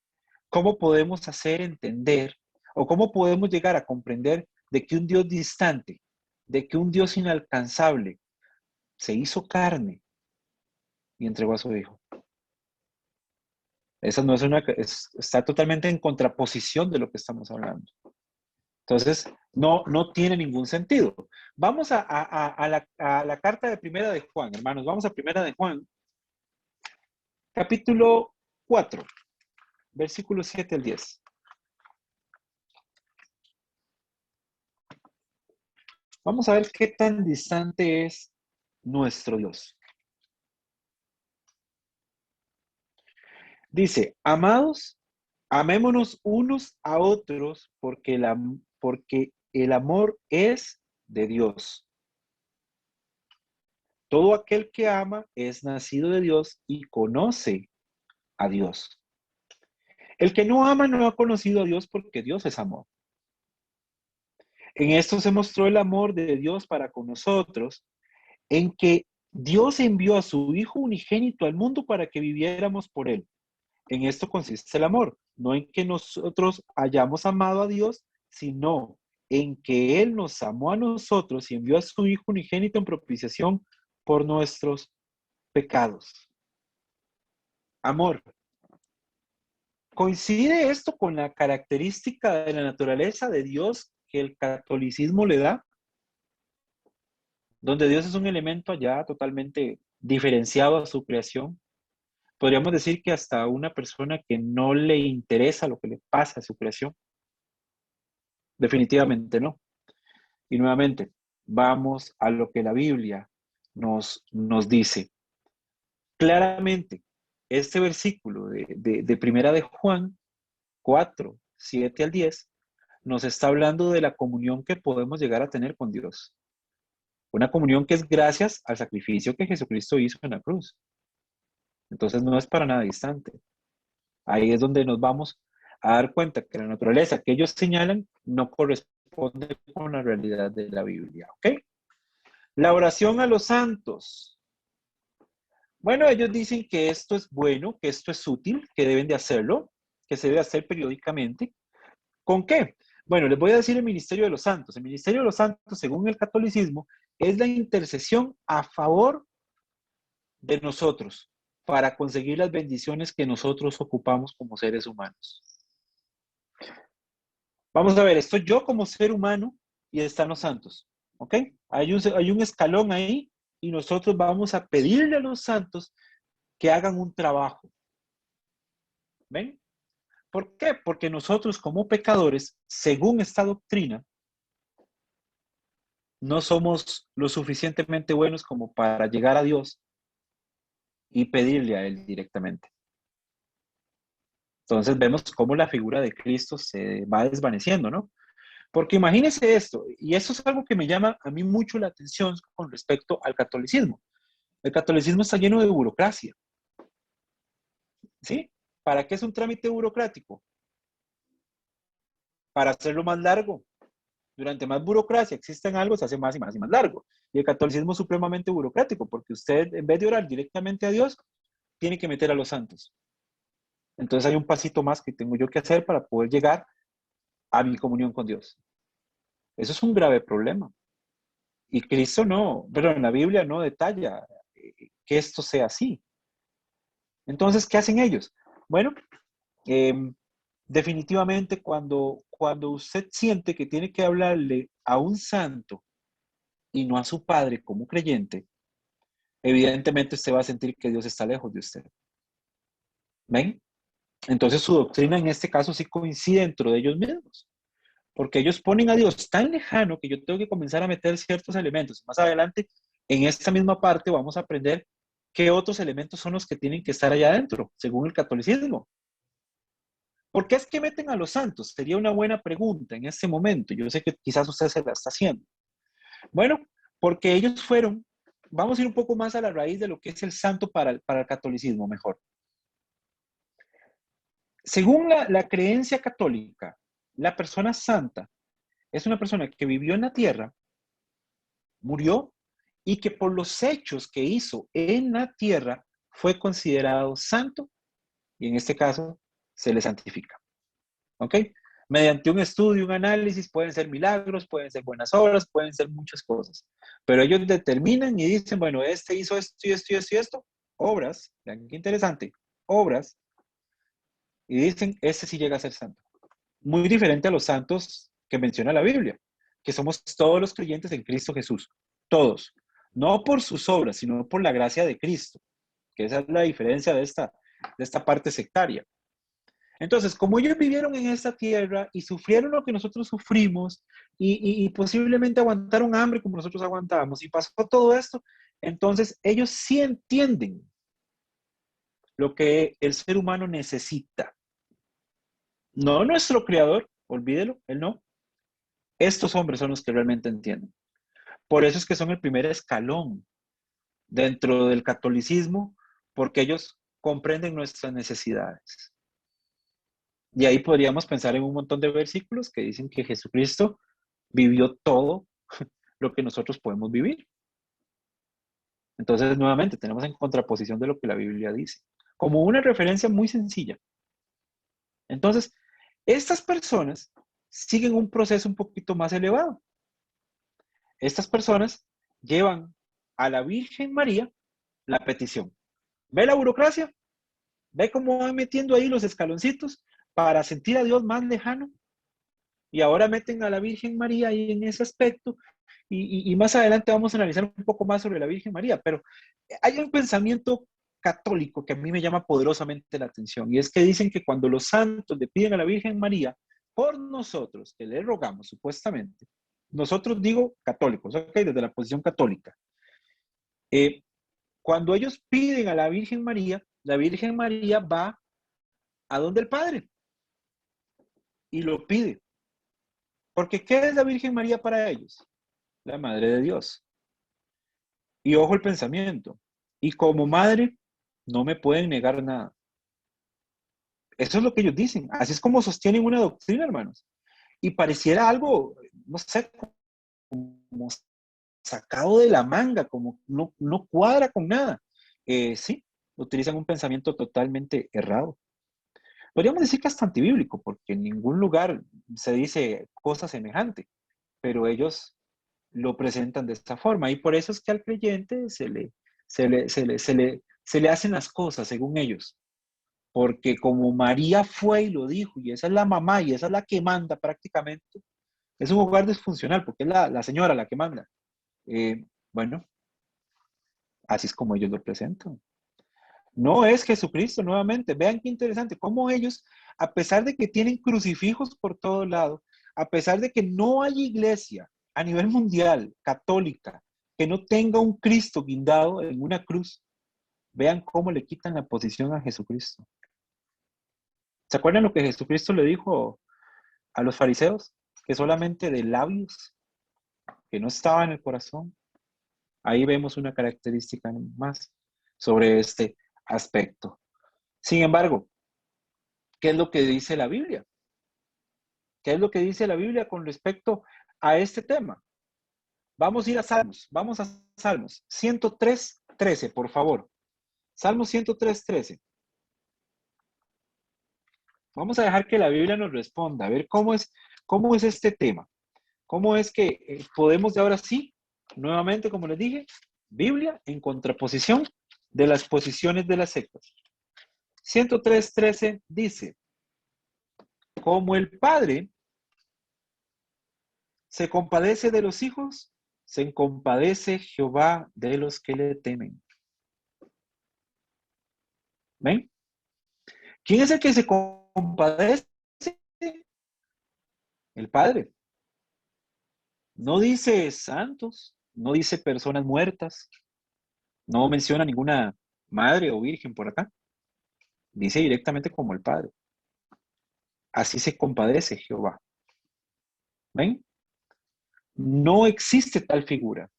¿cómo podemos hacer entender o cómo podemos llegar a comprender de que un Dios distante, de que un Dios inalcanzable se hizo carne y entregó a su hijo? Esa no es está totalmente en contraposición de lo que estamos hablando. Entonces, no tiene ningún sentido. Vamos a la carta de Primera de Juan, hermanos. Vamos a Primera de Juan, capítulo 4, versículos 7 al 10. Vamos a ver qué tan distante es nuestro Dios. Dice, amados, amémonos unos a otros porque el amor es de Dios. Todo aquel que ama es nacido de Dios y conoce a Dios. El que no ama no ha conocido a Dios porque Dios es amor. En esto se mostró el amor de Dios para con nosotros, en que Dios envió a su Hijo unigénito al mundo para que viviéramos por él. En esto consiste el amor, no en que nosotros hayamos amado a Dios, sino en que Él nos amó a nosotros y envió a su Hijo unigénito en propiciación por nuestros pecados. Amor. ¿Coincide esto con la característica de la naturaleza de Dios que el catolicismo le da? Donde Dios es un elemento ya totalmente diferenciado a su creación. Podríamos decir que hasta una persona que no le interesa lo que le pasa a su creación. Definitivamente no. Y nuevamente, vamos a lo que la Biblia nos dice. Claramente, este versículo de Primera de Juan 4, 7 al 10, nos está hablando de la comunión que podemos llegar a tener con Dios. Una comunión que es gracias al sacrificio que Jesucristo hizo en la cruz. Entonces no es para nada distante. Ahí es donde nos vamos a dar cuenta que la naturaleza que ellos señalan no corresponde con la realidad de la Biblia. ¿Ok? La oración a los santos. Bueno, ellos dicen que esto es bueno, que esto es útil, que deben de hacerlo, que se debe hacer periódicamente. ¿Con qué? Bueno, les voy a decir el ministerio de los santos. El ministerio de los santos, según el catolicismo, es la intercesión a favor de nosotros para conseguir las bendiciones que nosotros ocupamos como seres humanos. Vamos a ver, estoy yo como ser humano y están los santos, ¿ok? Hay un escalón ahí y nosotros vamos a pedirle a los santos que hagan un trabajo. ¿Ven? ¿Por qué? Porque nosotros como pecadores, según esta doctrina, no somos lo suficientemente buenos como para llegar a Dios y pedirle a Él directamente. Entonces vemos cómo la figura de Cristo se va desvaneciendo, ¿no? Porque imagínense esto, y eso es algo que me llama a mí mucho la atención con respecto al catolicismo. El catolicismo está lleno de burocracia, ¿sí? ¿Para qué es un trámite burocrático? Para hacerlo más largo. Durante más burocracia existe en algo, se hace más y más y más largo. Y el catolicismo es supremamente burocrático, porque usted, en vez de orar directamente a Dios, tiene que meter a los santos. Entonces hay un pasito más que tengo yo que hacer para poder llegar a mi comunión con Dios. Eso es un grave problema. Y Cristo no, pero en la Biblia no detalla que esto sea así. Entonces, ¿qué hacen ellos? Bueno, eh, definitivamente cuando usted siente que tiene que hablarle a un santo y no a su padre como creyente, evidentemente usted va a sentir que Dios está lejos de usted. ¿Ven? Entonces su doctrina en este caso sí coincide dentro de ellos mismos, porque ellos ponen a Dios tan lejano que yo tengo que comenzar a meter ciertos elementos. Más adelante, en esta misma parte, vamos a aprender qué otros elementos son los que tienen que estar allá adentro, según el catolicismo. ¿Por qué es que meten a los santos? Sería una buena pregunta en este momento. Yo sé que quizás usted se la está haciendo. Bueno, porque ellos fueron, vamos a ir un poco más a la raíz de lo que es el santo para el catolicismo, mejor. Según la creencia católica, la persona santa es una persona que vivió en la tierra, murió y que por los hechos que hizo en la tierra fue considerado santo y en este caso se le santifica. ¿Ok? Mediante un estudio, un análisis, pueden ser milagros, pueden ser buenas obras, pueden ser muchas cosas. Pero ellos determinan y dicen, bueno, este hizo esto y esto y esto y esto, obras, vean qué interesante, obras, y dicen, este sí llega a ser santo. Muy diferente a los santos que menciona la Biblia, que somos todos los creyentes en Cristo Jesús, todos, no por sus obras, sino por la gracia de Cristo, que esa es la diferencia de esta parte sectaria. Entonces, como ellos vivieron en esta tierra y sufrieron lo que nosotros sufrimos y posiblemente aguantaron hambre como nosotros aguantamos y pasó todo esto, entonces ellos sí entienden lo que el ser humano necesita. No nuestro creador, olvídelo, él no. Estos hombres son los que realmente entienden. Por eso es que son el primer escalón dentro del catolicismo, porque ellos comprenden nuestras necesidades. Y ahí podríamos pensar en un montón de versículos que dicen que Jesucristo vivió todo lo que nosotros podemos vivir. Entonces, nuevamente, tenemos en contraposición de lo que la Biblia dice, como una referencia muy sencilla. Entonces, estas personas siguen un proceso un poquito más elevado. Estas personas llevan a la Virgen María la petición. ¿Ve la burocracia? ¿Ve cómo van metiendo ahí los escaloncitos para sentir a Dios más lejano? Y ahora meten a la Virgen María ahí en ese aspecto. Y más adelante vamos a analizar un poco más sobre la Virgen María. Pero hay un pensamiento católico que a mí me llama poderosamente la atención. Y es que dicen que cuando los santos le piden a la Virgen María por nosotros, que le rogamos supuestamente, nosotros digo católicos, ¿ok? Desde la posición católica. Cuando ellos piden a la Virgen María va a donde el Padre y lo pide. Porque ¿qué es la Virgen María para ellos? La Madre de Dios. Y ojo el pensamiento. Y como madre, no me pueden negar nada. Eso es lo que ellos dicen. Así es como sostienen una doctrina, hermanos. Y pareciera algo, no sé, como sacado de la manga, como no cuadra con nada. Sí, utilizan un pensamiento totalmente errado. Podríamos decir que hasta antibíblico, porque en ningún lugar se dice cosa semejante, pero ellos lo presentan de esta forma. Y por eso es que al creyente se le hacen las cosas según ellos. porque como María fue y lo dijo, y esa es la mamá, y esa es la que manda prácticamente, es un hogar disfuncional, porque es la señora la que manda. Bueno, así es como ellos lo presentan. No es Jesucristo nuevamente. Vean qué interesante, cómo ellos, a pesar de que tienen crucifijos por todo lado, a pesar de que no hay iglesia a nivel mundial católica que no tenga un Cristo guindado en una cruz, vean cómo le quitan la posición a Jesucristo. ¿Se acuerdan lo que Jesucristo le dijo a los fariseos? Que solamente de labios, que no estaba en el corazón. Ahí vemos una característica más sobre este aspecto. Sin embargo, ¿qué es lo que dice la Biblia? ¿Qué es lo que dice la Biblia con respecto a este tema? Vamos a ir a Salmos. Vamos a Salmos 103:13, por favor. Salmos 103:13. Vamos a dejar que la Biblia nos responda, a ver cómo es este tema. ¿Cómo es que podemos de ahora sí, nuevamente, como les dije, Biblia en contraposición de las posiciones de las sectas? 103:13 dice, como el Padre se compadece de los hijos, se compadece Jehová de los que le temen. ¿Ven? ¿Quién es el que se compadece? El Padre. No dice santos, no dice personas muertas, no menciona ninguna madre o virgen por acá. Dice directamente como el Padre. Así se compadece Jehová. ¿Ven? No existe tal figura.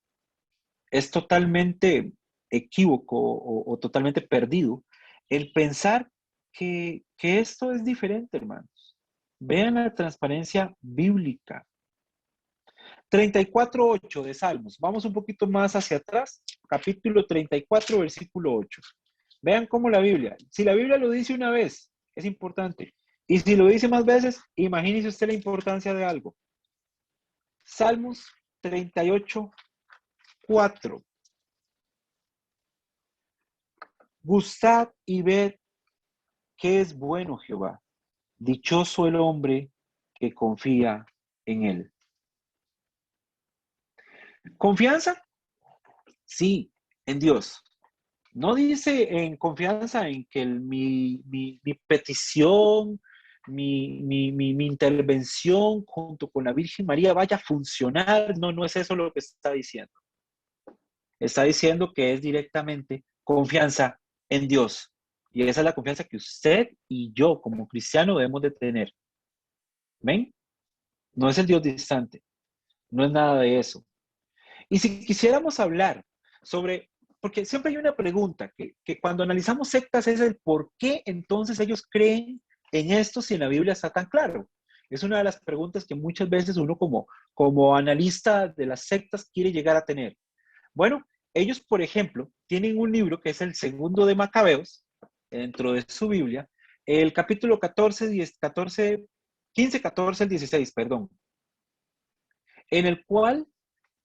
Es totalmente equívoco o totalmente perdido el pensar que esto es diferente, hermanos. Vean la transparencia bíblica. 34:8 de Salmos. Vamos un poquito más hacia atrás. Capítulo 34, versículo 8. Vean cómo la Biblia, si la Biblia lo dice una vez, es importante. Y si lo dice más veces, imagínese usted la importancia de algo. Salmos 38:4. Gustad y ved que es bueno Jehová. Dichoso el hombre que confía en él. ¿Confianza? Sí, en Dios. No dice en confianza en que mi petición, mi intervención junto con la Virgen María vaya a funcionar. No, no es eso lo que está diciendo. Está diciendo que es directamente confianza en Dios. Y esa es la confianza que usted y yo como cristiano debemos de tener. ¿Ven? No es el Dios distante. No es nada de eso. Y si quisiéramos hablar sobre, porque siempre hay una pregunta, que cuando analizamos sectas es el por qué entonces ellos creen en esto si en la Biblia está tan claro. Es una de las preguntas que muchas veces uno como analista de las sectas quiere llegar a tener. Bueno, ellos, por ejemplo, tienen un libro que es el segundo de Macabeos, dentro de su Biblia, el capítulo 15, 14, 16, perdón, en el cual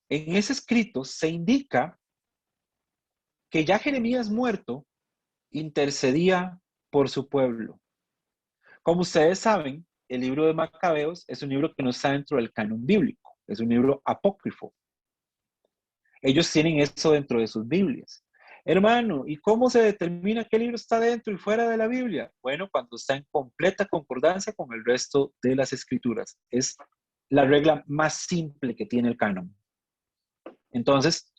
en ese escrito se indica que ya Jeremías muerto intercedía por su pueblo. Como ustedes saben, el libro de Macabeos es un libro que no está dentro del canon bíblico, es un libro apócrifo. Ellos tienen eso dentro de sus Biblias. Hermano, ¿y cómo se determina qué libro está dentro y fuera de la Biblia? Bueno, cuando está en completa concordancia con el resto de las escrituras. Es la regla más simple que tiene el canon. Entonces,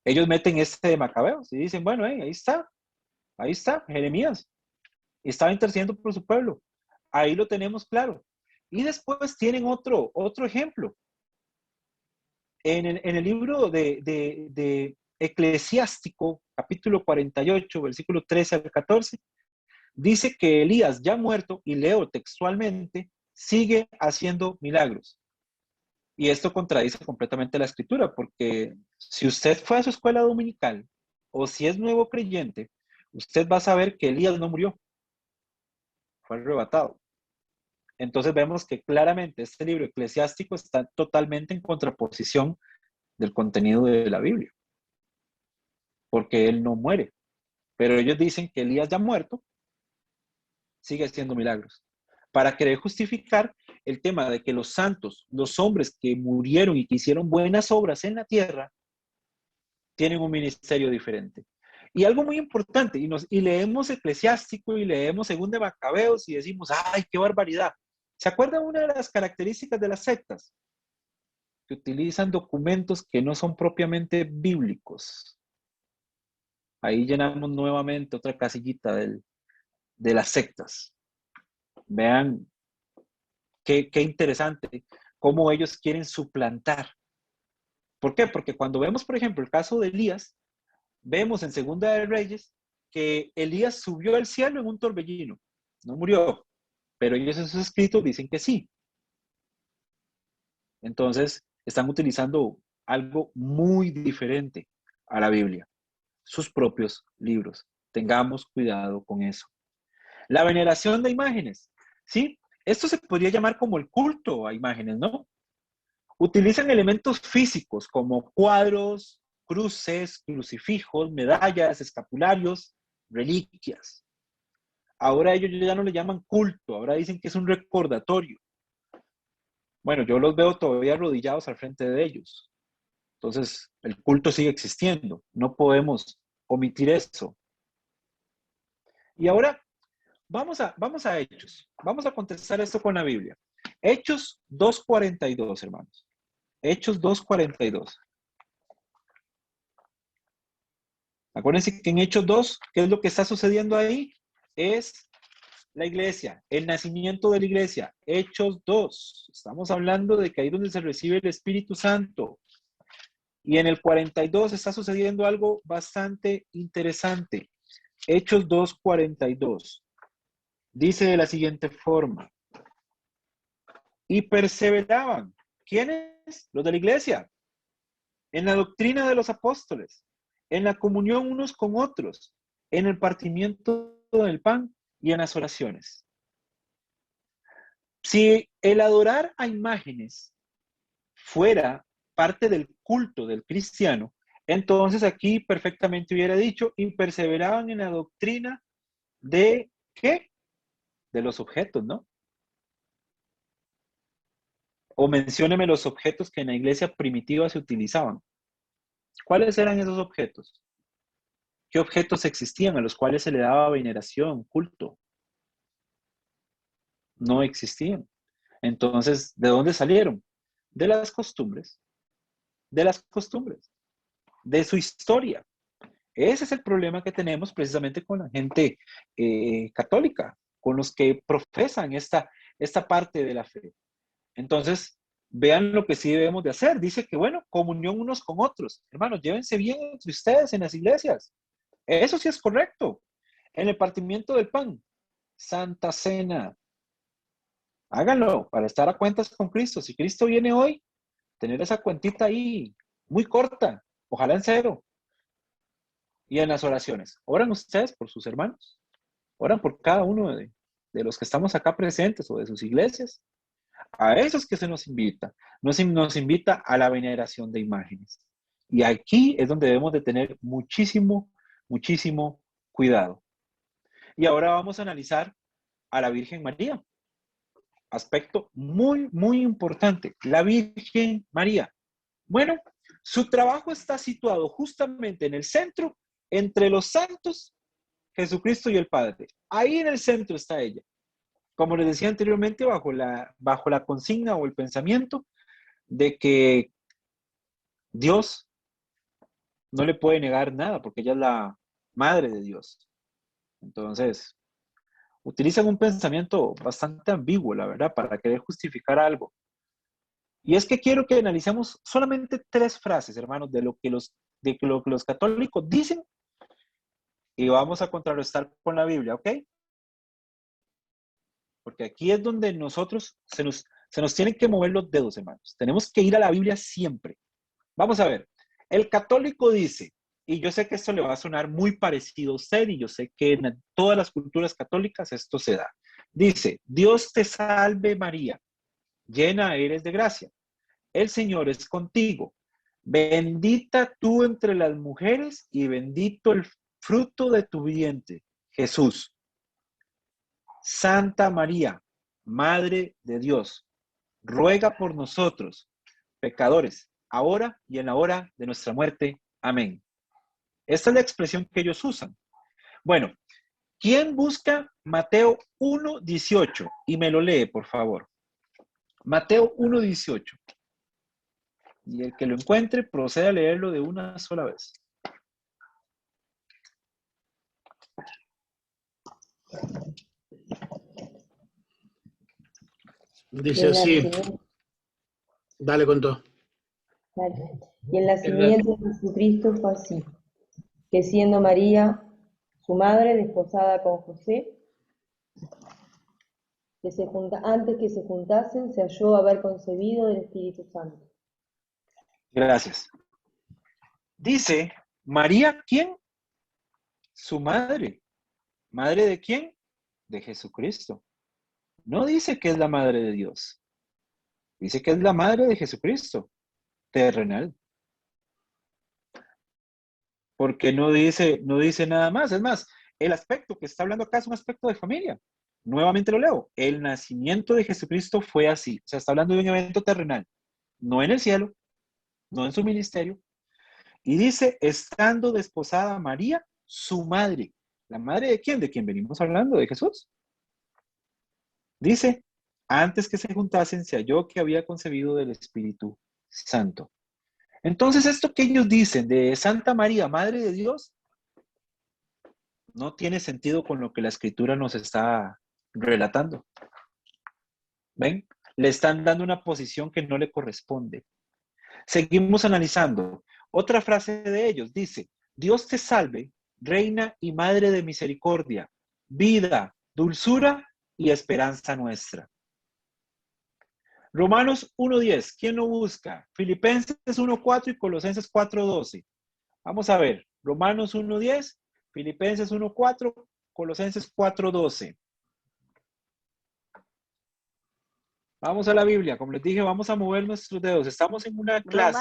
ellos meten este de Macabeos y dicen, bueno, ahí está, Jeremías. Estaba intercediendo por su pueblo. Ahí lo tenemos claro. Y después tienen otro ejemplo. En el libro de Eclesiástico, capítulo 48, versículo 13 al 14, dice que Elías, ya muerto, y leo textualmente, sigue haciendo milagros. Y esto contradice completamente la escritura, porque si usted fue a su escuela dominical o si es nuevo creyente, usted va a saber que Elías no murió, fue arrebatado. Entonces vemos que claramente este libro eclesiástico está totalmente en contraposición del contenido de la Biblia, porque él no muere. Pero ellos dicen que Elías ya muerto sigue haciendo milagros. Para querer justificar el tema de que los santos, los hombres que murieron y que hicieron buenas obras en la tierra, tienen un ministerio diferente. Y algo muy importante, y leemos Eclesiástico y leemos Según de Macabeos y decimos, ¡ay, qué barbaridad! ¿Se acuerdan una de las características de las sectas? Que utilizan documentos que no son propiamente bíblicos. Ahí llenamos nuevamente otra casillita de las sectas. Vean qué interesante cómo ellos quieren suplantar. ¿Por qué? Porque cuando vemos, por ejemplo, el caso de Elías, vemos en Segunda de Reyes que Elías subió al cielo en un torbellino. No murió, pero ellos en sus escritos dicen que sí. Entonces, están utilizando algo muy diferente a la Biblia, sus propios libros. Tengamos cuidado con eso. La veneración de imágenes, ¿sí? Esto se podría llamar como el culto a imágenes, ¿no? Utilizan elementos físicos como cuadros, cruces, crucifijos, medallas, escapularios, reliquias. Ahora ellos ya no le llaman culto, ahora dicen que es un recordatorio. Bueno, yo los veo todavía arrodillados al frente de ellos. Entonces, el culto sigue existiendo. No podemos omitir eso. Y ahora, vamos a Hechos. Vamos a contestar esto con la Biblia. Hechos 2:42, hermanos. Hechos 2:42. Acuérdense que en Hechos 2, ¿qué es lo que está sucediendo ahí? Es la iglesia, el nacimiento de la iglesia. Hechos 2. Estamos hablando de que ahí es donde se recibe el Espíritu Santo. Y en el 42 está sucediendo algo bastante interesante. Hechos 2:42. Dice de la siguiente forma. Y perseveraban. ¿Quiénes? Los de la iglesia. En la doctrina de los apóstoles. En la comunión unos con otros. En el partimiento del pan y en las oraciones. Si el adorar a imágenes fuera parte del culto del cristiano, entonces aquí perfectamente hubiera dicho, y perseveraban en la doctrina de ¿qué? De los objetos, ¿no? O mencióneme los objetos que en la iglesia primitiva se utilizaban. ¿Cuáles eran esos objetos? ¿Qué objetos existían a los cuales se le daba veneración, culto? No existían. Entonces, ¿de dónde salieron? De las costumbres. De las costumbres. De su historia. Ese es el problema que tenemos precisamente con la gente católica, con los que profesan esta parte de la fe. Entonces, vean lo que sí debemos de hacer. Dice que, bueno, comunión unos con otros. Hermanos, llévense bien entre ustedes en las iglesias. Eso sí es correcto. En el partimiento del pan, Santa Cena. Háganlo para estar a cuentas con Cristo. Si Cristo viene hoy, tener esa cuentita ahí, muy corta, ojalá en cero. Y en las oraciones, ¿oran ustedes por sus hermanos? ¿Oran por cada uno de los que estamos acá presentes o de sus iglesias? A esos que se nos invita. Nos invita a la veneración de imágenes. Y aquí es donde debemos de tener muchísimo, muchísimo cuidado. Y ahora vamos a analizar a la Virgen María. Aspecto muy, muy importante. La Virgen María. Bueno, su trabajo está situado justamente en el centro, entre los santos, Jesucristo y el Padre. Ahí en el centro está ella. Como les decía anteriormente, bajo la consigna o el pensamiento de que Dios no le puede negar nada, porque ella es la madre de Dios. Entonces, utilizan un pensamiento bastante ambiguo, la verdad, para querer justificar algo. Y es que quiero que analicemos solamente 3 frases, hermanos, de lo que los católicos dicen, y vamos a contrarrestar con la Biblia, ¿ok? Porque aquí es donde nosotros se nos tienen que mover los dedos, hermanos. Tenemos que ir a la Biblia siempre. Vamos a ver. El católico dice, y yo sé que esto le va a sonar muy parecido a usted, y yo sé que en todas las culturas católicas esto se da. Dice, Dios te salve María, llena eres de gracia. El Señor es contigo. Bendita tú entre las mujeres y bendito el fruto de tu vientre, Jesús. Santa María, Madre de Dios, ruega por nosotros, pecadores, ahora y en la hora de nuestra muerte. Amén. Esta es la expresión que ellos usan. Bueno, ¿quién busca Mateo 1:18? Y me lo lee, por favor. Mateo 1:18. Y el que lo encuentre, procede a leerlo de una sola vez. Dice así, dale con todo. Y el nacimiento de Jesucristo fue así, que siendo María, su madre, desposada con José, antes que se juntasen, se halló haber concebido del Espíritu Santo. Gracias. Dice, María, ¿quién? Su madre. ¿Madre de quién? De Jesucristo. No dice que es la madre de Dios. Dice que es la madre de Jesucristo, terrenal. Porque no dice nada más. Es más, el aspecto que está hablando acá es un aspecto de familia. Nuevamente lo leo. El nacimiento de Jesucristo fue así. O sea, está hablando de un evento terrenal. No en el cielo, no en su ministerio. Y dice, estando desposada María, su madre. ¿La madre de quién? ¿De quién venimos hablando? ¿De Jesús? Dice, antes que se juntasen, se halló que había concebido del Espíritu Santo. Entonces, esto que ellos dicen de Santa María, Madre de Dios, no tiene sentido con lo que la Escritura nos está relatando. ¿Ven? Le están dando una posición que no le corresponde. Seguimos analizando. Otra frase de ellos dice, Dios te salve, Reina y Madre de misericordia, vida, dulzura y esperanza nuestra. Romanos 1:10, ¿quién lo busca? Filipenses 1:4 y Colosenses 4:12. Vamos a ver, Romanos 1:10, Filipenses 1:4, Colosenses 4:12. Vamos a la Biblia, como les dije, vamos a mover nuestros dedos. Estamos en una clase.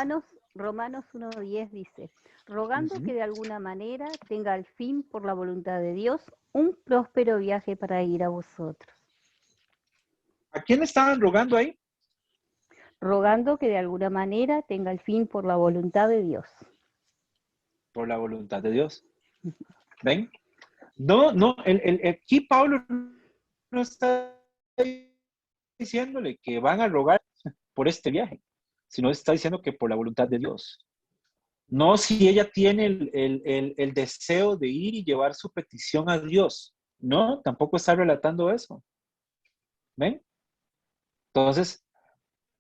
Romanos 1:10 dice, rogando que de alguna manera tenga al fin, por la voluntad de Dios, un próspero viaje para ir a vosotros. ¿A quién estaban rogando ahí? Rogando que de alguna manera tenga al fin por la voluntad de Dios. Por la voluntad de Dios. ¿Ven? No, aquí Pablo no está diciéndole que van a rogar por este viaje, sino está diciendo que por la voluntad de Dios. No si ella tiene el deseo de ir y llevar su petición a Dios. No, tampoco está relatando eso. ¿Ven? Entonces,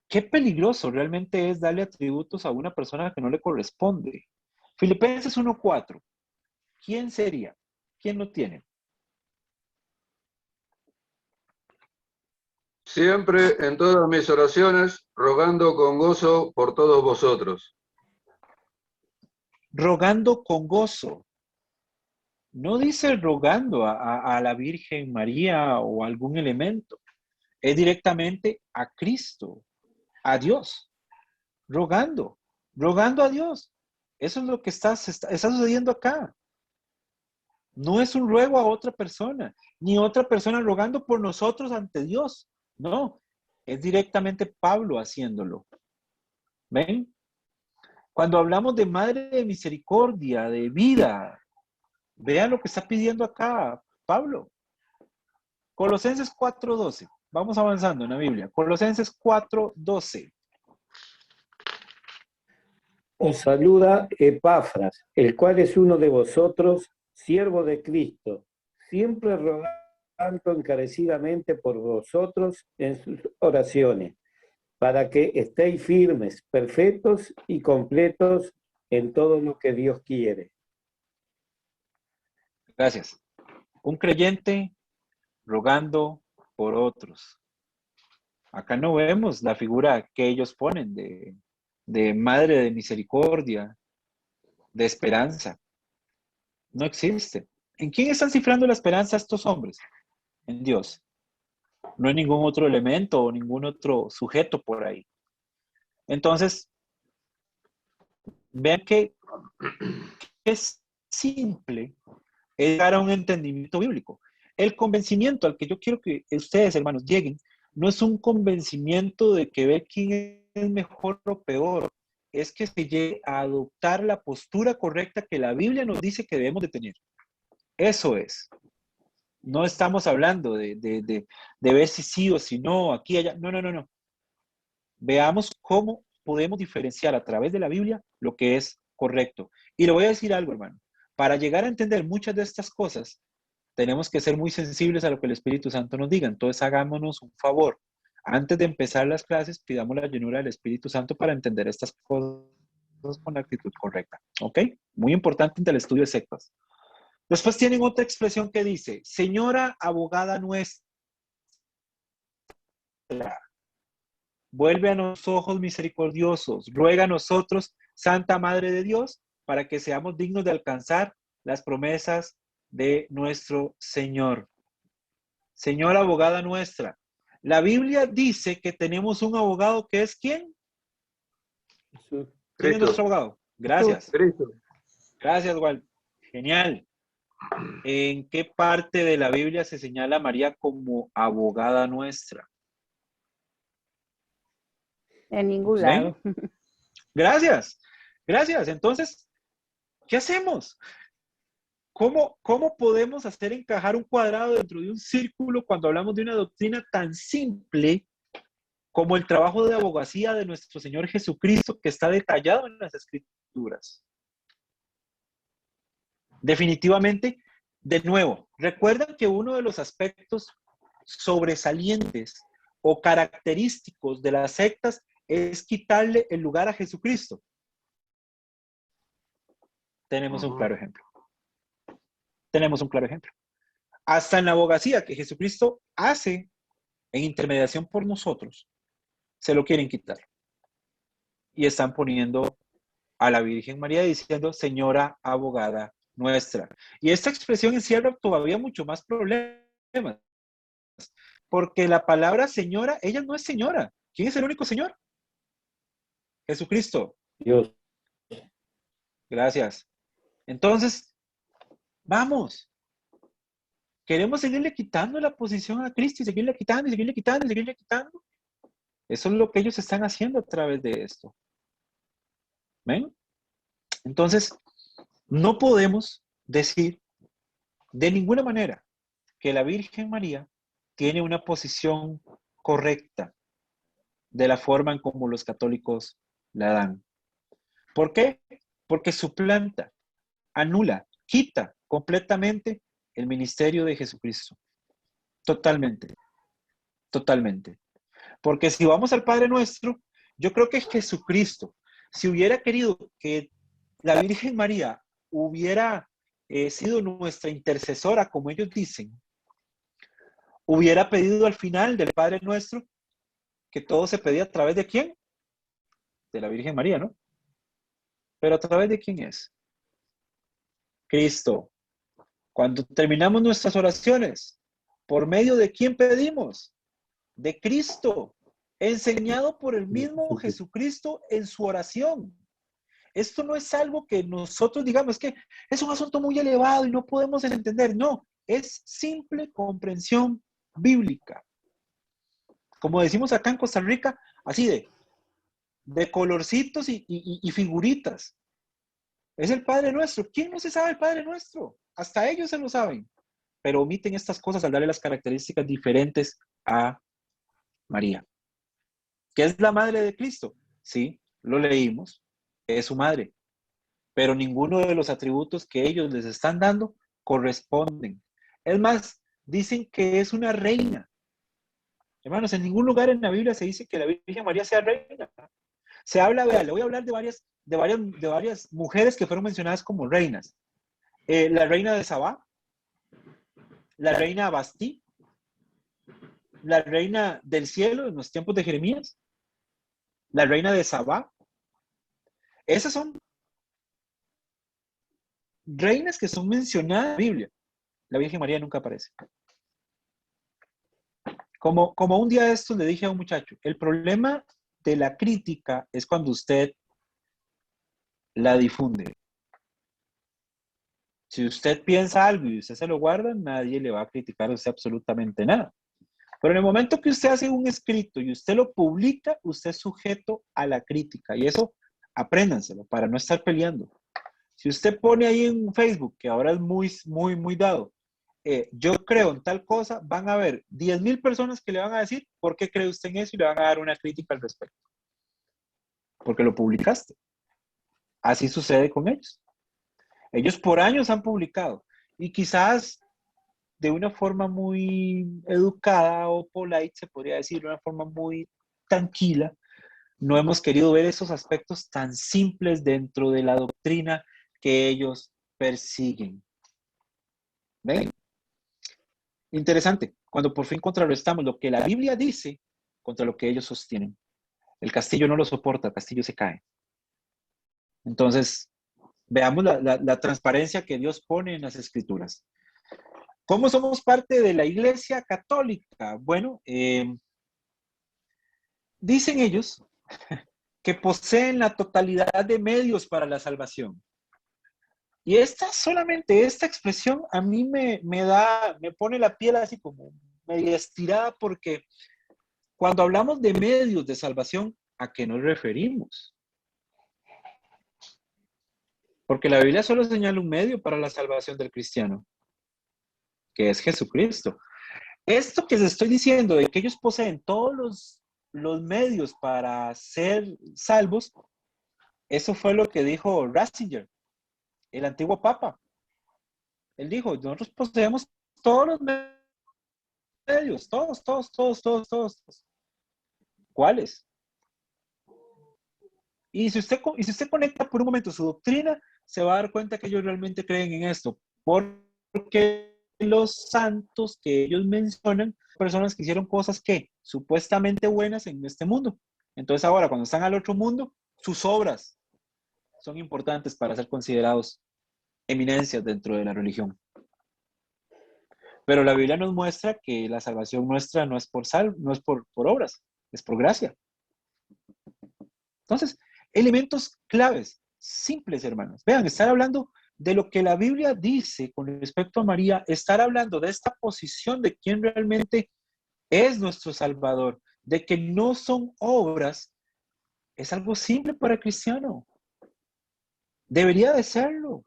qué peligroso realmente es darle atributos a una persona que no le corresponde. Filipenses 1:4. ¿Quién sería? ¿Quién lo tiene? Siempre en todas mis oraciones, rogando con gozo por todos vosotros. Rogando con gozo. No dice rogando a la Virgen María o algún elemento. Es directamente a Cristo, a Dios. Rogando a Dios. Eso es lo que está sucediendo acá. No es un ruego a otra persona, ni otra persona rogando por nosotros ante Dios. No, es directamente Pablo haciéndolo. ¿Ven? Cuando hablamos de Madre de Misericordia, de vida, vean lo que está pidiendo acá Pablo. Colosenses 4:12. Vamos avanzando en la Biblia. Colosenses 4:12. Os saluda Epafras, el cual es uno de vosotros, siervo de Cristo, siempre rogando encarecidamente por vosotros en sus oraciones, para que estéis firmes, perfectos y completos en todo lo que Dios quiere. Gracias. Un creyente rogando por otros. Acá no vemos la figura que ellos ponen de madre de misericordia, de esperanza. No existe. ¿En quién están cifrando la esperanza estos hombres? En Dios. No hay ningún otro elemento o ningún otro sujeto por ahí. Entonces, vean que es simple llegar a un entendimiento bíblico. El convencimiento al que yo quiero que ustedes, hermanos, lleguen, no es un convencimiento de que ver quién es mejor o peor, es que se llegue a adoptar la postura correcta que la Biblia nos dice que debemos de tener. Eso es. No estamos hablando de ver si sí o si no, aquí, allá. No, no, no, no. Veamos cómo podemos diferenciar a través de la Biblia lo que es correcto. Y le voy a decir algo, hermano. Para llegar a entender muchas de estas cosas, tenemos que ser muy sensibles a lo que el Espíritu Santo nos diga. Entonces, hagámonos un favor. Antes de empezar las clases, pidamos la llenura del Espíritu Santo para entender estas cosas con la actitud correcta. ¿Ok? Muy importante en el estudio de sectas. Después tienen otra expresión que dice, señora abogada nuestra, vuelve a los ojos misericordiosos, ruega a nosotros, Santa Madre de Dios, para que seamos dignos de alcanzar las promesas de nuestro Señor. Señora abogada nuestra. La Biblia dice que tenemos un abogado que es ¿quién? ¿Quién es nuestro abogado? Gracias. Cristo. Gracias, Walt. Genial. ¿En qué parte de la Biblia se señala a María como abogada nuestra? En ningún ¿Ven? lado. Gracias. Gracias. Entonces, ¿qué hacemos? ¿Cómo podemos hacer encajar un cuadrado dentro de un círculo cuando hablamos de una doctrina tan simple como el trabajo de abogacía de nuestro Señor Jesucristo que está detallado en las Escrituras? Definitivamente, de nuevo, recuerdan que uno de los aspectos sobresalientes o característicos de las sectas es quitarle el lugar a Jesucristo. Tenemos un claro ejemplo. Tenemos un claro ejemplo. Hasta en la abogacía que Jesucristo hace en intermediación por nosotros, se lo quieren quitar. Y están poniendo a la Virgen María diciendo, señora abogada nuestra. Y esta expresión encierra todavía mucho más problemas. Porque la palabra señora, ella no es señora. ¿Quién es el único señor? Jesucristo. Dios. Gracias. Entonces, vamos. Queremos seguirle quitando la posición a Cristo y seguirle quitando y seguirle quitando y seguirle quitando. Eso es lo que ellos están haciendo a través de esto. ¿Ven? Entonces, no podemos decir de ninguna manera que la Virgen María tiene una posición correcta de la forma en como los católicos la dan. ¿Por qué? Porque suplanta, anula, quita completamente el ministerio de Jesucristo. Totalmente. Totalmente. Porque si vamos al Padre Nuestro, yo creo que Jesucristo, si hubiera querido que la Virgen María hubiera sido nuestra intercesora, como ellos dicen, hubiera pedido al final del Padre Nuestro que todo se pedía a través de ¿quién? De la Virgen María, ¿no? Pero ¿a través de quién es? Cristo. Cuando terminamos nuestras oraciones, ¿por medio de quién pedimos? De Cristo, enseñado por el mismo Jesucristo en su oración. Esto no es algo que nosotros digamos que es un asunto muy elevado y no podemos entender. No, es simple comprensión bíblica. Como decimos acá en Costa Rica, así de colorcitos y figuritas. Es el Padre Nuestro. ¿Quién no se sabe el Padre Nuestro? Hasta ellos se lo saben. Pero omiten estas cosas al darle las características diferentes a María. ¿Qué es la madre de Cristo? Sí, lo leímos. Es su madre. Pero ninguno de los atributos que ellos les están dando corresponden. Es más, dicen que es una reina. Hermanos, en ningún lugar en la Biblia se dice que la Virgen María sea reina. Se habla, vea, le voy a hablar de varias mujeres que fueron mencionadas como reinas. La reina de Sabá, la reina Bastí, la reina del cielo en los tiempos de Jeremías, la reina de Sabá. Esas son reinas que son mencionadas en la Biblia. La Virgen María nunca aparece. Como un día de estos le dije a un muchacho, el problema de la crítica es cuando usted la difunde. Si usted piensa algo y usted se lo guarda, nadie le va a criticar a usted absolutamente nada. Pero en el momento que usted hace un escrito y usted lo publica, usted es sujeto a la crítica. Y eso, apréndanselo para no estar peleando. Si usted pone ahí en Facebook, que ahora es muy dado, yo creo en tal cosa, van a haber 10,000 personas que le van a decir por qué cree usted en eso y le van a dar una crítica al respecto. Porque lo publicaste. Así sucede con ellos. Ellos por años han publicado y quizás de una forma muy educada o polite, se podría decir, de una forma muy tranquila, no hemos querido ver esos aspectos tan simples dentro de la doctrina que ellos persiguen. ¿Ven? Interesante, cuando por fin contrarrestamos lo que la Biblia dice contra lo que ellos sostienen. El castillo no lo soporta, el castillo se cae. Entonces, veamos la transparencia que Dios pone en las Escrituras. ¿Cómo somos parte de la Iglesia Católica? Bueno, dicen ellos que poseen la totalidad de medios para la salvación. Y solamente esta expresión a mí me pone la piel así como media estirada, porque cuando hablamos de medios de salvación, ¿a qué nos referimos? Porque la Biblia solo señala un medio para la salvación del cristiano, que es Jesucristo. Esto que les estoy diciendo, de que ellos poseen todos los medios para ser salvos, eso fue lo que dijo Ratzinger, el antiguo papa. Él dijo, nosotros poseemos todos los medios, todos. ¿Cuáles? Y si usted conecta por un momento su doctrina, se va a dar cuenta que ellos realmente creen en esto, porque los santos que ellos mencionan, personas que hicieron cosas que supuestamente buenas en este mundo. Entonces ahora, cuando están al otro mundo, sus obras son importantes para ser considerados eminencias dentro de la religión. Pero la Biblia nos muestra que la salvación nuestra no es por obras, es por gracia. Entonces, elementos claves, simples, hermanos. Vean, estar hablando de lo que la Biblia dice con respecto a María, estar hablando de esta posición de quién realmente es nuestro Salvador, de que no son obras, es algo simple para el cristiano. Debería de serlo.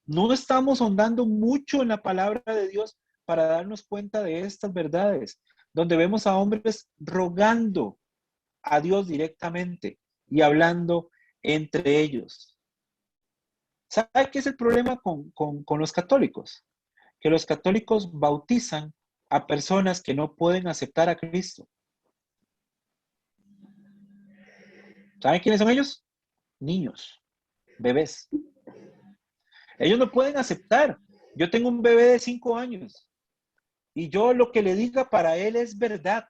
No estamos ahondando mucho en la palabra de Dios para darnos cuenta de estas verdades, donde vemos a hombres rogando a Dios directamente y hablando entre ellos. ¿Sabe qué es el problema con los católicos? Que los católicos bautizan a personas que no pueden aceptar a Cristo. ¿Saben quiénes son ellos? Niños, bebés. Ellos no pueden aceptar. Yo tengo un bebé de 5 años y yo lo que le diga para él es verdad.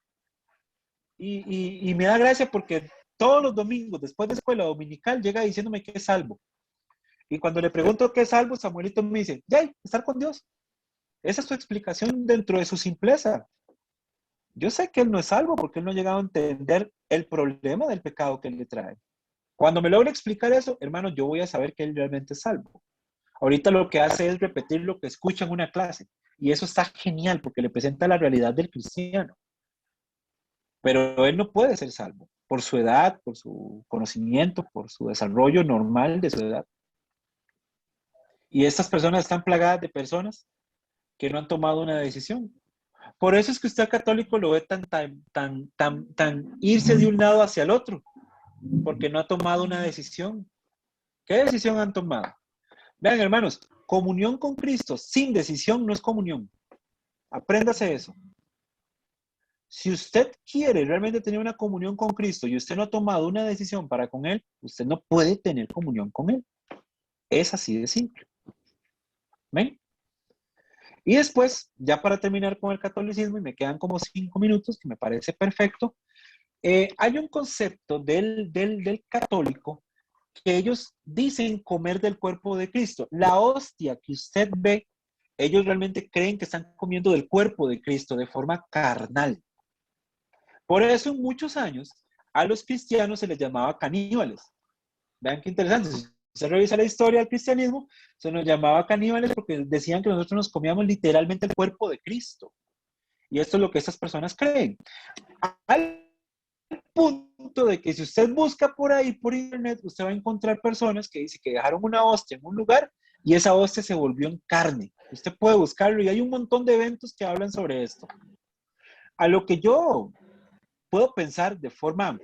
Y me da gracia porque todos los domingos, después de escuela dominical, llega diciéndome que es salvo. Y cuando le pregunto qué es salvo, Samuelito me dice, ¡yay! Estar con Dios. Esa es su explicación dentro de su simpleza. Yo sé que él no es salvo porque él no ha llegado a entender el problema del pecado que él le trae. Cuando me logra explicar eso, hermano, yo voy a saber que él realmente es salvo. Ahorita lo que hace es repetir lo que escucha en una clase. Y eso está genial porque le presenta la realidad del cristiano. Pero él no puede ser salvo por su edad, por su conocimiento, por su desarrollo normal de su edad. Y estas personas están plagadas de personas que no han tomado una decisión. Por eso es que usted al católico lo ve tan irse de un lado hacia el otro, porque no ha tomado una decisión. ¿Qué decisión han tomado? Vean, hermanos, comunión con Cristo sin decisión no es comunión. Apréndase eso. Si usted quiere realmente tener una comunión con Cristo y usted no ha tomado una decisión para con Él, usted no puede tener comunión con Él. Es así de simple. ¿Ven? Y después, ya para terminar con el catolicismo, y me quedan como 5 minutos, que me parece perfecto, hay un concepto del católico que ellos dicen comer del cuerpo de Cristo. La hostia que usted ve, ellos realmente creen que están comiendo del cuerpo de Cristo de forma carnal. Por eso en muchos años a los cristianos se les llamaba caníbales. Vean qué interesante. Si usted revisa la historia del cristianismo, se nos llamaba caníbales porque decían que nosotros nos comíamos literalmente el cuerpo de Cristo. Y esto es lo que estas personas creen. Al punto de que si usted busca por ahí, por internet, usted va a encontrar personas que dicen que dejaron una hostia en un lugar y esa hostia se volvió en carne. Usted puede buscarlo y hay un montón de eventos que hablan sobre esto. A lo que yo puedo pensar de forma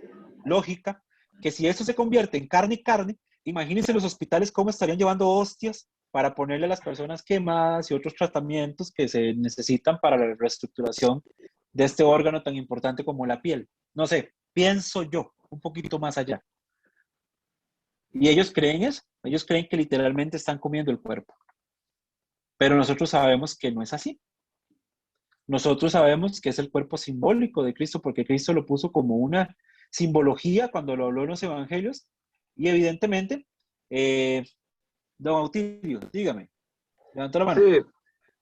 lógica, que si esto se convierte en carne y carne, imagínense los hospitales cómo estarían llevando hostias para ponerle a las personas quemadas y otros tratamientos que se necesitan para la reestructuración de este órgano tan importante como la piel. No sé, pienso yo, un poquito más allá. Y ellos creen eso, ellos creen que literalmente están comiendo el cuerpo. Pero nosotros sabemos que no es así. Nosotros sabemos que es el cuerpo simbólico de Cristo, porque Cristo lo puso como una simbología cuando lo habló en los evangelios. Y evidentemente, don Autilio, dígame, levantó la mano. Sí,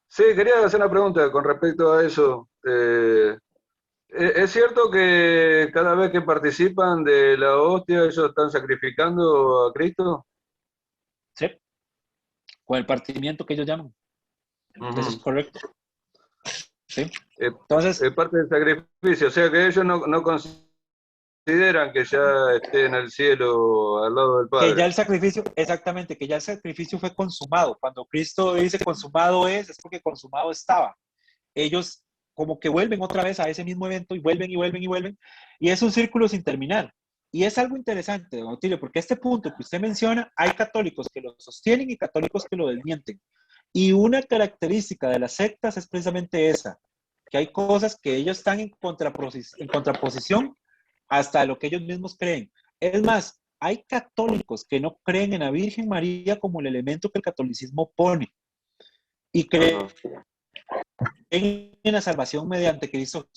sí, quería hacer una pregunta con respecto a eso. ¿Es cierto que cada vez que participan de la hostia ellos están sacrificando a Cristo? Sí, con el partimiento que ellos llaman. Eso es correcto. Sí. Entonces, Es parte del sacrificio, o sea que ellos no consideran que ya esté en el cielo al lado del que ya Padre. el sacrificio, exactamente, que ya el sacrificio fue consumado. Cuando Cristo dice consumado es porque consumado estaba. Ellos como que vuelven otra vez a ese mismo evento y vuelven y vuelven y vuelven. Y es un círculo sin terminar. Y es algo interesante, don Autilio, porque este punto que usted menciona, hay católicos que lo sostienen y católicos que lo desmienten. Y una característica de las sectas es precisamente esa, que hay cosas que ellos están en contraposición hasta lo que ellos mismos creen. Es más, hay católicos que no creen en la Virgen María como el elemento que el catolicismo pone y creen en la salvación mediante Cristo.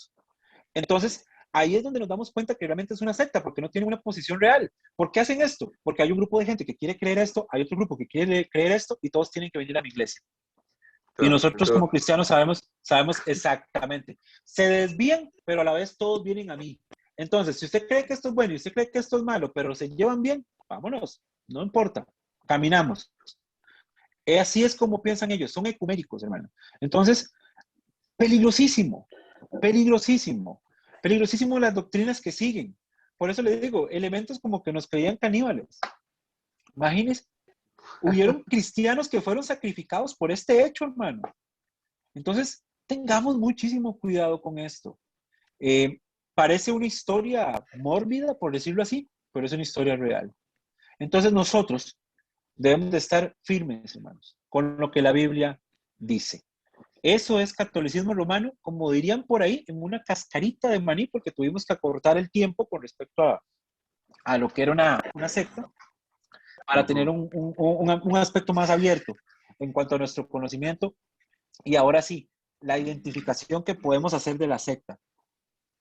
Entonces, ahí es donde nos damos cuenta que realmente es una secta, porque no tiene una posición real. ¿Por qué hacen esto? Porque hay un grupo de gente que quiere creer esto, hay otro grupo que quiere creer esto y todos tienen que venir a mi iglesia. Y nosotros como cristianos sabemos exactamente. Se desvían, pero a la vez todos vienen a mí. Entonces, si usted cree que esto es bueno y usted cree que esto es malo, pero se llevan bien, vámonos, no importa, caminamos. Así es como piensan ellos, son ecuménicos, hermano. Entonces, peligrosísimo, peligrosísimo, peligrosísimo las doctrinas que siguen. Por eso le digo, elementos como que nos creían caníbales. Imagínense, hubieron cristianos que fueron sacrificados por este hecho, hermano. Entonces, tengamos muchísimo cuidado con esto. Parece una historia mórbida, por decirlo así, pero es una historia real. Entonces, nosotros debemos de estar firmes, hermanos, con lo que la Biblia dice. Eso es catolicismo romano, como dirían por ahí, en una cascarita de maní, porque tuvimos que acortar el tiempo con respecto a lo que era una secta, para tener un aspecto más abierto en cuanto a nuestro conocimiento. Y ahora sí, la identificación que podemos hacer de la secta.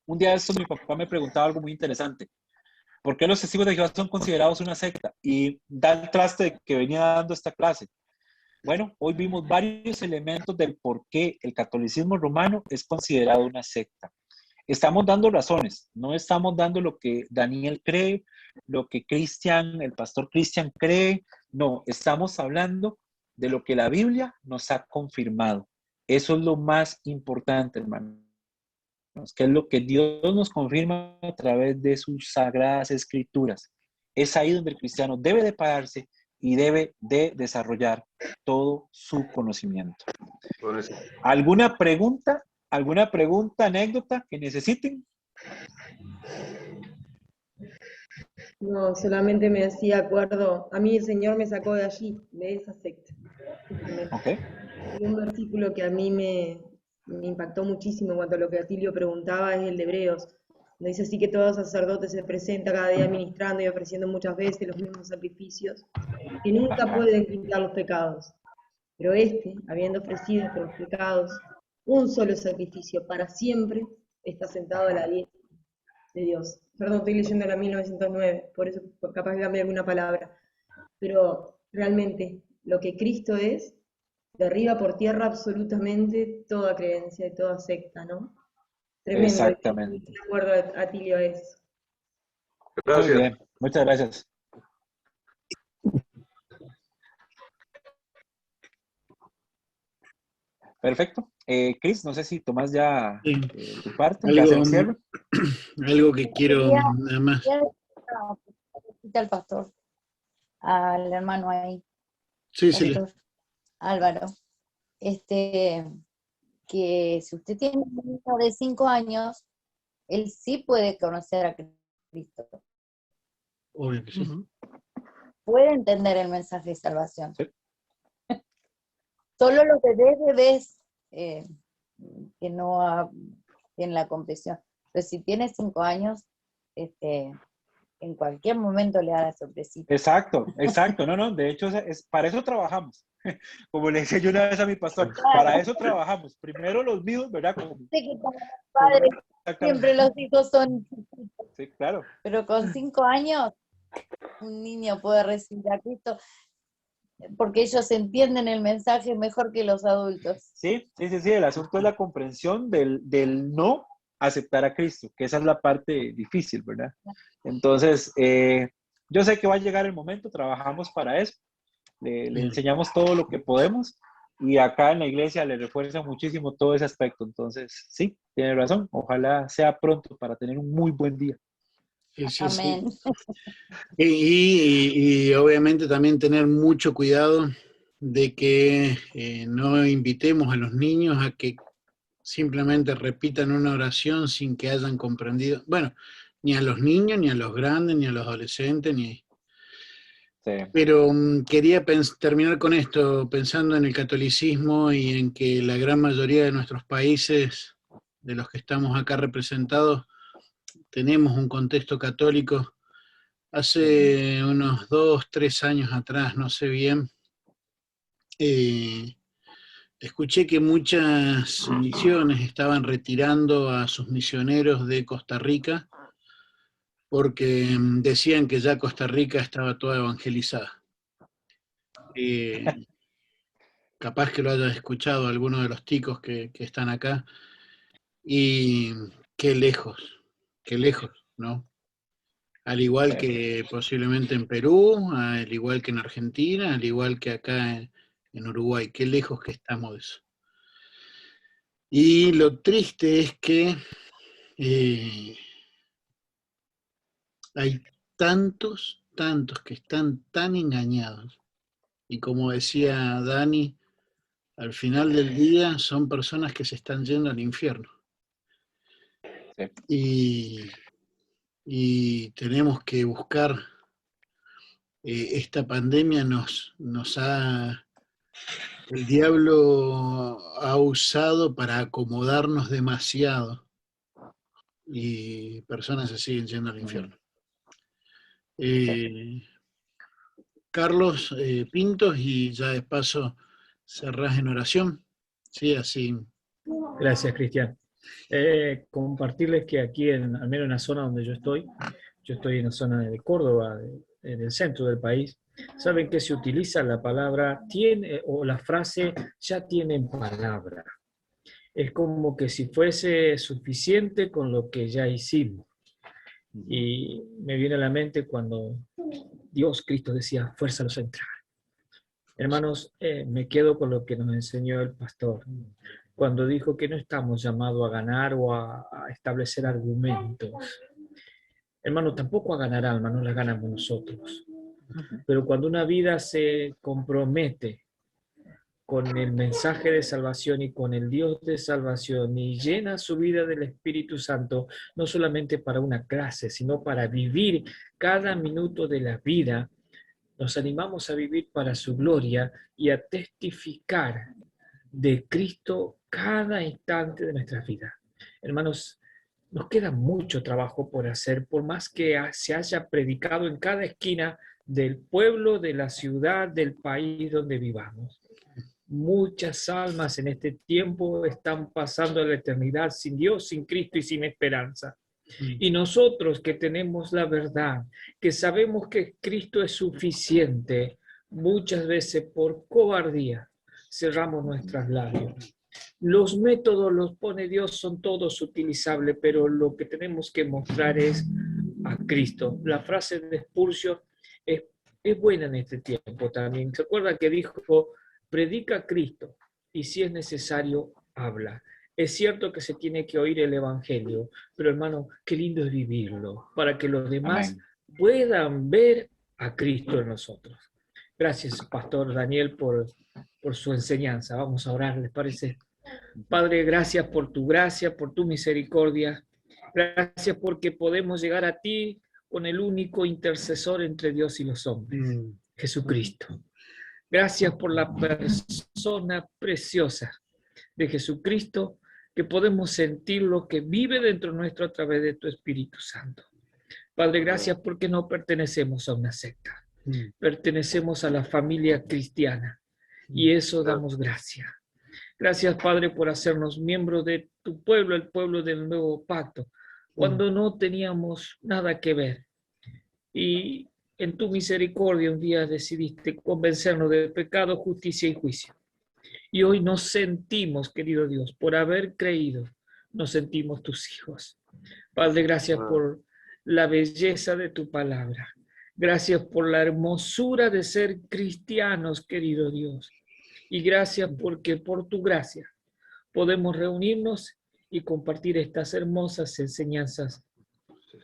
Un día de esto mi papá me preguntaba algo muy interesante. ¿Por qué los testigos de Jehová son considerados una secta? Y da el traste de que venía dando esta clase. Bueno, hoy vimos varios elementos del por qué el catolicismo romano es considerado una secta. Estamos dando razones, no estamos dando lo que Daniel cree, lo que el pastor Cristian cree, no, estamos hablando de lo que la Biblia nos ha confirmado. Eso es lo más importante, hermanos, que es lo que Dios nos confirma a través de sus sagradas escrituras. Es ahí donde el cristiano debe de pararse y debe de desarrollar todo su conocimiento. ¿Alguna pregunta, anécdota que necesiten? No, solamente me hacía acuerdo, a mí el Señor me sacó de allí, de esa secta. Okay. Y un versículo que a mí me impactó muchísimo en cuanto a lo que Atilio preguntaba es el de Hebreos, donde dice así que todo sacerdote se presenta cada día ministrando y ofreciendo muchas veces los mismos sacrificios, que nunca pueden limpiar los pecados. Pero habiendo ofrecido por los pecados un solo sacrificio para siempre, está sentado a la diestra de Dios. Perdón, estoy leyendo la 1909, por eso capaz que cambie alguna palabra. Pero realmente lo que Cristo es, derriba por tierra absolutamente toda creencia y toda secta, ¿no? Tremendo. Exactamente. De acuerdo, Atilio, a eso. Gracias. Muy bien, muchas gracias. Perfecto. Cris, no sé si tomás ya Sí. tu parte, ya hacer el cierre. Algo que quiero Quería- nada más. Al pastor, al hermano ahí, Sí, sí. pastor Álvaro, que si usted tiene un niño de 5 años, él sí puede conocer a Cristo, Obvio que sí. puede entender el mensaje de salvación. Sí. Solo los bebés que no tienen la comprensión. Pero si tiene 5 años, en cualquier momento le da la sorpresita. Exacto. No, de hecho, para eso trabajamos. Como le decía yo una vez a mi pastor, para eso trabajamos. Primero los míos, ¿verdad? Sé que como padre siempre los hijos son chiquitos, Sí, claro. pero con 5 años un niño puede recibir a Cristo porque ellos entienden el mensaje mejor que los adultos. Sí, el asunto es la comprensión del no aceptar a Cristo, que esa es la parte difícil, ¿verdad? Entonces, yo sé que va a llegar el momento, trabajamos para eso, le enseñamos todo lo que podemos y acá en la iglesia le refuerza muchísimo todo ese aspecto. Entonces, sí, tiene razón, ojalá sea pronto para tener un muy buen día. Sí. Amén. Y obviamente también tener mucho cuidado de que no invitemos a los niños a que simplemente repitan una oración sin que hayan comprendido, bueno, ni a los niños, ni a los grandes, ni a los adolescentes, ni... Sí. Pero quería terminar con esto, pensando en el catolicismo y en que la gran mayoría de nuestros países, de los que estamos acá representados, tenemos un contexto católico. Hace unos 2, 3 años atrás, no sé bien, escuché que muchas misiones estaban retirando a sus misioneros de Costa Rica porque decían que ya Costa Rica estaba toda evangelizada. Capaz que lo hayas escuchado algunos de los ticos que están acá. Y qué lejos, ¿no? Al igual que posiblemente en Perú, al igual que en Argentina, al igual que acá en Uruguay, qué lejos que estamos de eso. Y lo triste es que hay tantos que están tan engañados. Y como decía Dani, al final del día son personas que se están yendo al infierno. Y tenemos que buscar, esta pandemia el diablo ha usado para acomodarnos demasiado y personas se siguen yendo al infierno. Carlos Pintos, y ya de paso cerrás en oración. Sí, así. Gracias, Cristian. Compartirles que aquí, al menos en la zona donde yo estoy en la zona de Córdoba, en el centro del país, saben que se utiliza la palabra tiene o la frase ya tienen palabra. Es como que si fuese suficiente con lo que ya hicimos. Y me viene a la mente cuando Cristo decía, fuerza a los entrar. Hermanos, me quedo con lo que nos enseñó el pastor, cuando dijo que no estamos llamados a ganar o a establecer argumentos. Hermanos, tampoco a ganar almas, no las ganamos nosotros. Pero cuando una vida se compromete con el mensaje de salvación y con el Dios de salvación y llena su vida del Espíritu Santo, no solamente para una clase, sino para vivir cada minuto de la vida, nos animamos a vivir para su gloria y a testificar de Cristo cada instante de nuestra vida. Hermanos, nos queda mucho trabajo por hacer, por más que se haya predicado en cada esquina del pueblo, de la ciudad, del país donde vivamos. Muchas almas en este tiempo están pasando a la eternidad sin Dios, sin Cristo y sin esperanza. Y nosotros que tenemos la verdad, que sabemos que Cristo es suficiente, muchas veces por cobardía cerramos nuestros labios. Los métodos los pone Dios, son todos utilizables, pero lo que tenemos que mostrar es a Cristo. La frase de Spurgeon es buena en este tiempo también. ¿Se acuerdan que dijo, predica a Cristo? y si es necesario, habla. Es cierto que se tiene que oír el Evangelio, pero hermano, qué lindo es vivirlo, para que los demás Amén. puedan ver a Cristo en nosotros. Gracias, Pastor Daniel, por su enseñanza. Vamos a orar, ¿les parece? Padre, gracias por tu gracia, por tu misericordia. Gracias porque podemos llegar a ti con el único intercesor entre Dios y los hombres, Jesucristo. Gracias por la persona preciosa de Jesucristo, que podemos sentir lo que vive dentro nuestro a través de tu Espíritu Santo. Padre, gracias porque no pertenecemos a una secta, pertenecemos a la familia cristiana, y eso damos gracias. Gracias, Padre, por hacernos miembros de tu pueblo, el pueblo del nuevo pacto, cuando no teníamos nada que ver. Y en tu misericordia un día decidiste convencernos de pecado, justicia y juicio. Y hoy nos sentimos, querido Dios, por haber creído, nos sentimos tus hijos. Padre, gracias por la belleza de tu palabra. Gracias por la hermosura de ser cristianos, querido Dios. Y gracias porque por tu gracia podemos reunirnos y compartir estas hermosas enseñanzas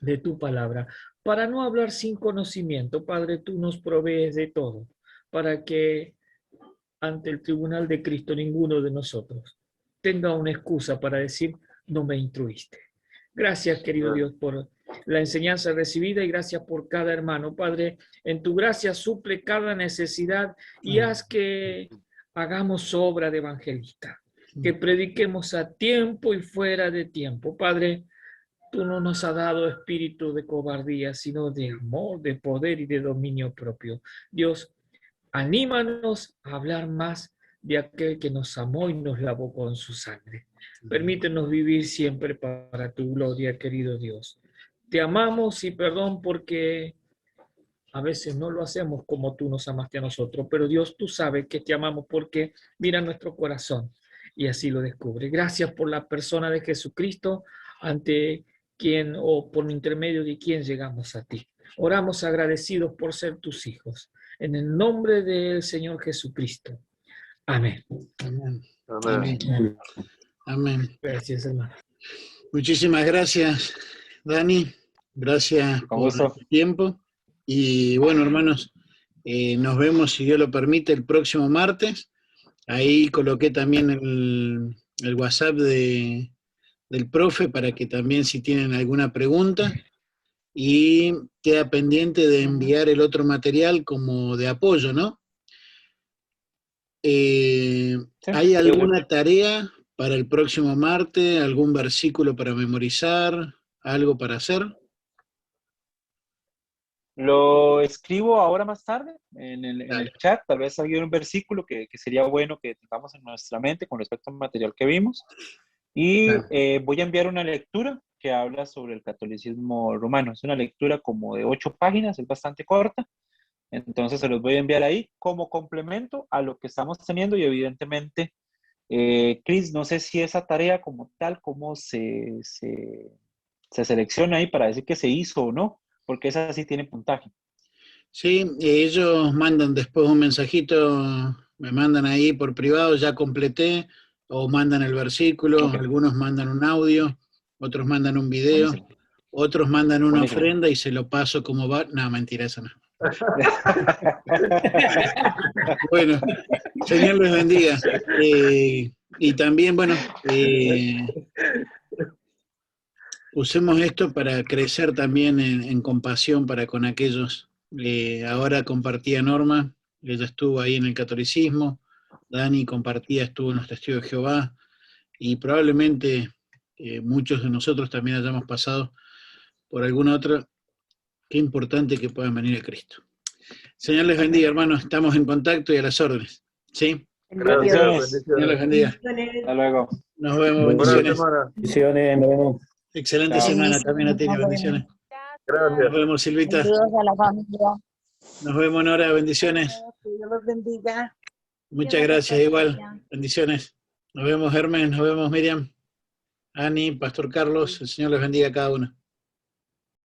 de tu palabra. Para no hablar sin conocimiento, Padre, tú nos provees de todo, para que ante el tribunal de Cristo ninguno de nosotros tenga una excusa para decir, no me instruiste. Gracias, querido Dios, por la enseñanza recibida y gracias por cada hermano. Padre, en tu gracia suple cada necesidad y haz que hagamos obra de evangelista, que prediquemos a tiempo y fuera de tiempo. Padre, tú no nos has dado espíritu de cobardía, sino de amor, de poder y de dominio propio. Dios, anímanos a hablar más de aquel que nos amó y nos lavó con su sangre. Permítenos vivir siempre para tu gloria, querido Dios. Te amamos y perdón porque a veces no lo hacemos como tú nos amaste a nosotros, pero Dios, tú sabes que te amamos porque mira nuestro corazón y así lo descubre. Gracias por la persona de Jesucristo ante quien o por intermedio de quien llegamos a ti. Oramos agradecidos por ser tus hijos. En el nombre del Señor Jesucristo. Amén. Amén. Amén. Amén. Amén. Gracias, hermano. Muchísimas gracias, Dani. Gracias por tu tiempo. Y bueno, hermanos, nos vemos, si Dios lo permite, el próximo martes. Ahí coloqué también el WhatsApp del profe para que también si tienen alguna pregunta. Y queda pendiente de enviar el otro material como de apoyo, ¿no? ¿Hay alguna tarea para el próximo martes? ¿Algún versículo para memorizar? ¿Algo para hacer? Lo escribo ahora más tarde en el chat, tal vez hay un versículo que sería bueno que tengamos en nuestra mente con respecto al material que vimos. Y voy a enviar una lectura que habla sobre el catolicismo romano. Es una lectura como de 8 páginas, es bastante corta. Entonces se los voy a enviar ahí como complemento a lo que estamos teniendo y evidentemente, Cris, no sé si esa tarea como tal, cómo se selecciona ahí para decir que se hizo o no, porque esa sí tiene puntaje. Sí, ellos mandan después un mensajito, me mandan ahí por privado, ya completé, o mandan el versículo, algunos mandan un audio, otros mandan un video, otros mandan una ofrenda y se lo paso como va. No, mentira, eso no. Bueno, Señor les bendiga. Y también, bueno, usemos esto para crecer también en compasión para con aquellos. Ahora compartía Norma, ella estuvo ahí en el catolicismo, Dani compartía, estuvo en los Testigos de Jehová, y probablemente muchos de nosotros también hayamos pasado por alguna otra. Qué importante que puedan venir a Cristo. Señor les bendiga, hermanos, estamos en contacto y a las órdenes. ¿Sí? Gracias. Señor les bendiga. Hasta luego. Nos vemos, Buena bendiciones. semana. Bendiciones, nos vemos. Excelente semana también a ti, bendiciones. Gracias. Nos vemos, Silvita. Saludos a la familia. Nos vemos, Nora, bendiciones. Que Dios los bendiga. Muchas gracias, igual. Bendiciones. Nos vemos, Hermes, nos vemos, Miriam, Ani, Pastor Carlos. El Señor les bendiga a cada uno.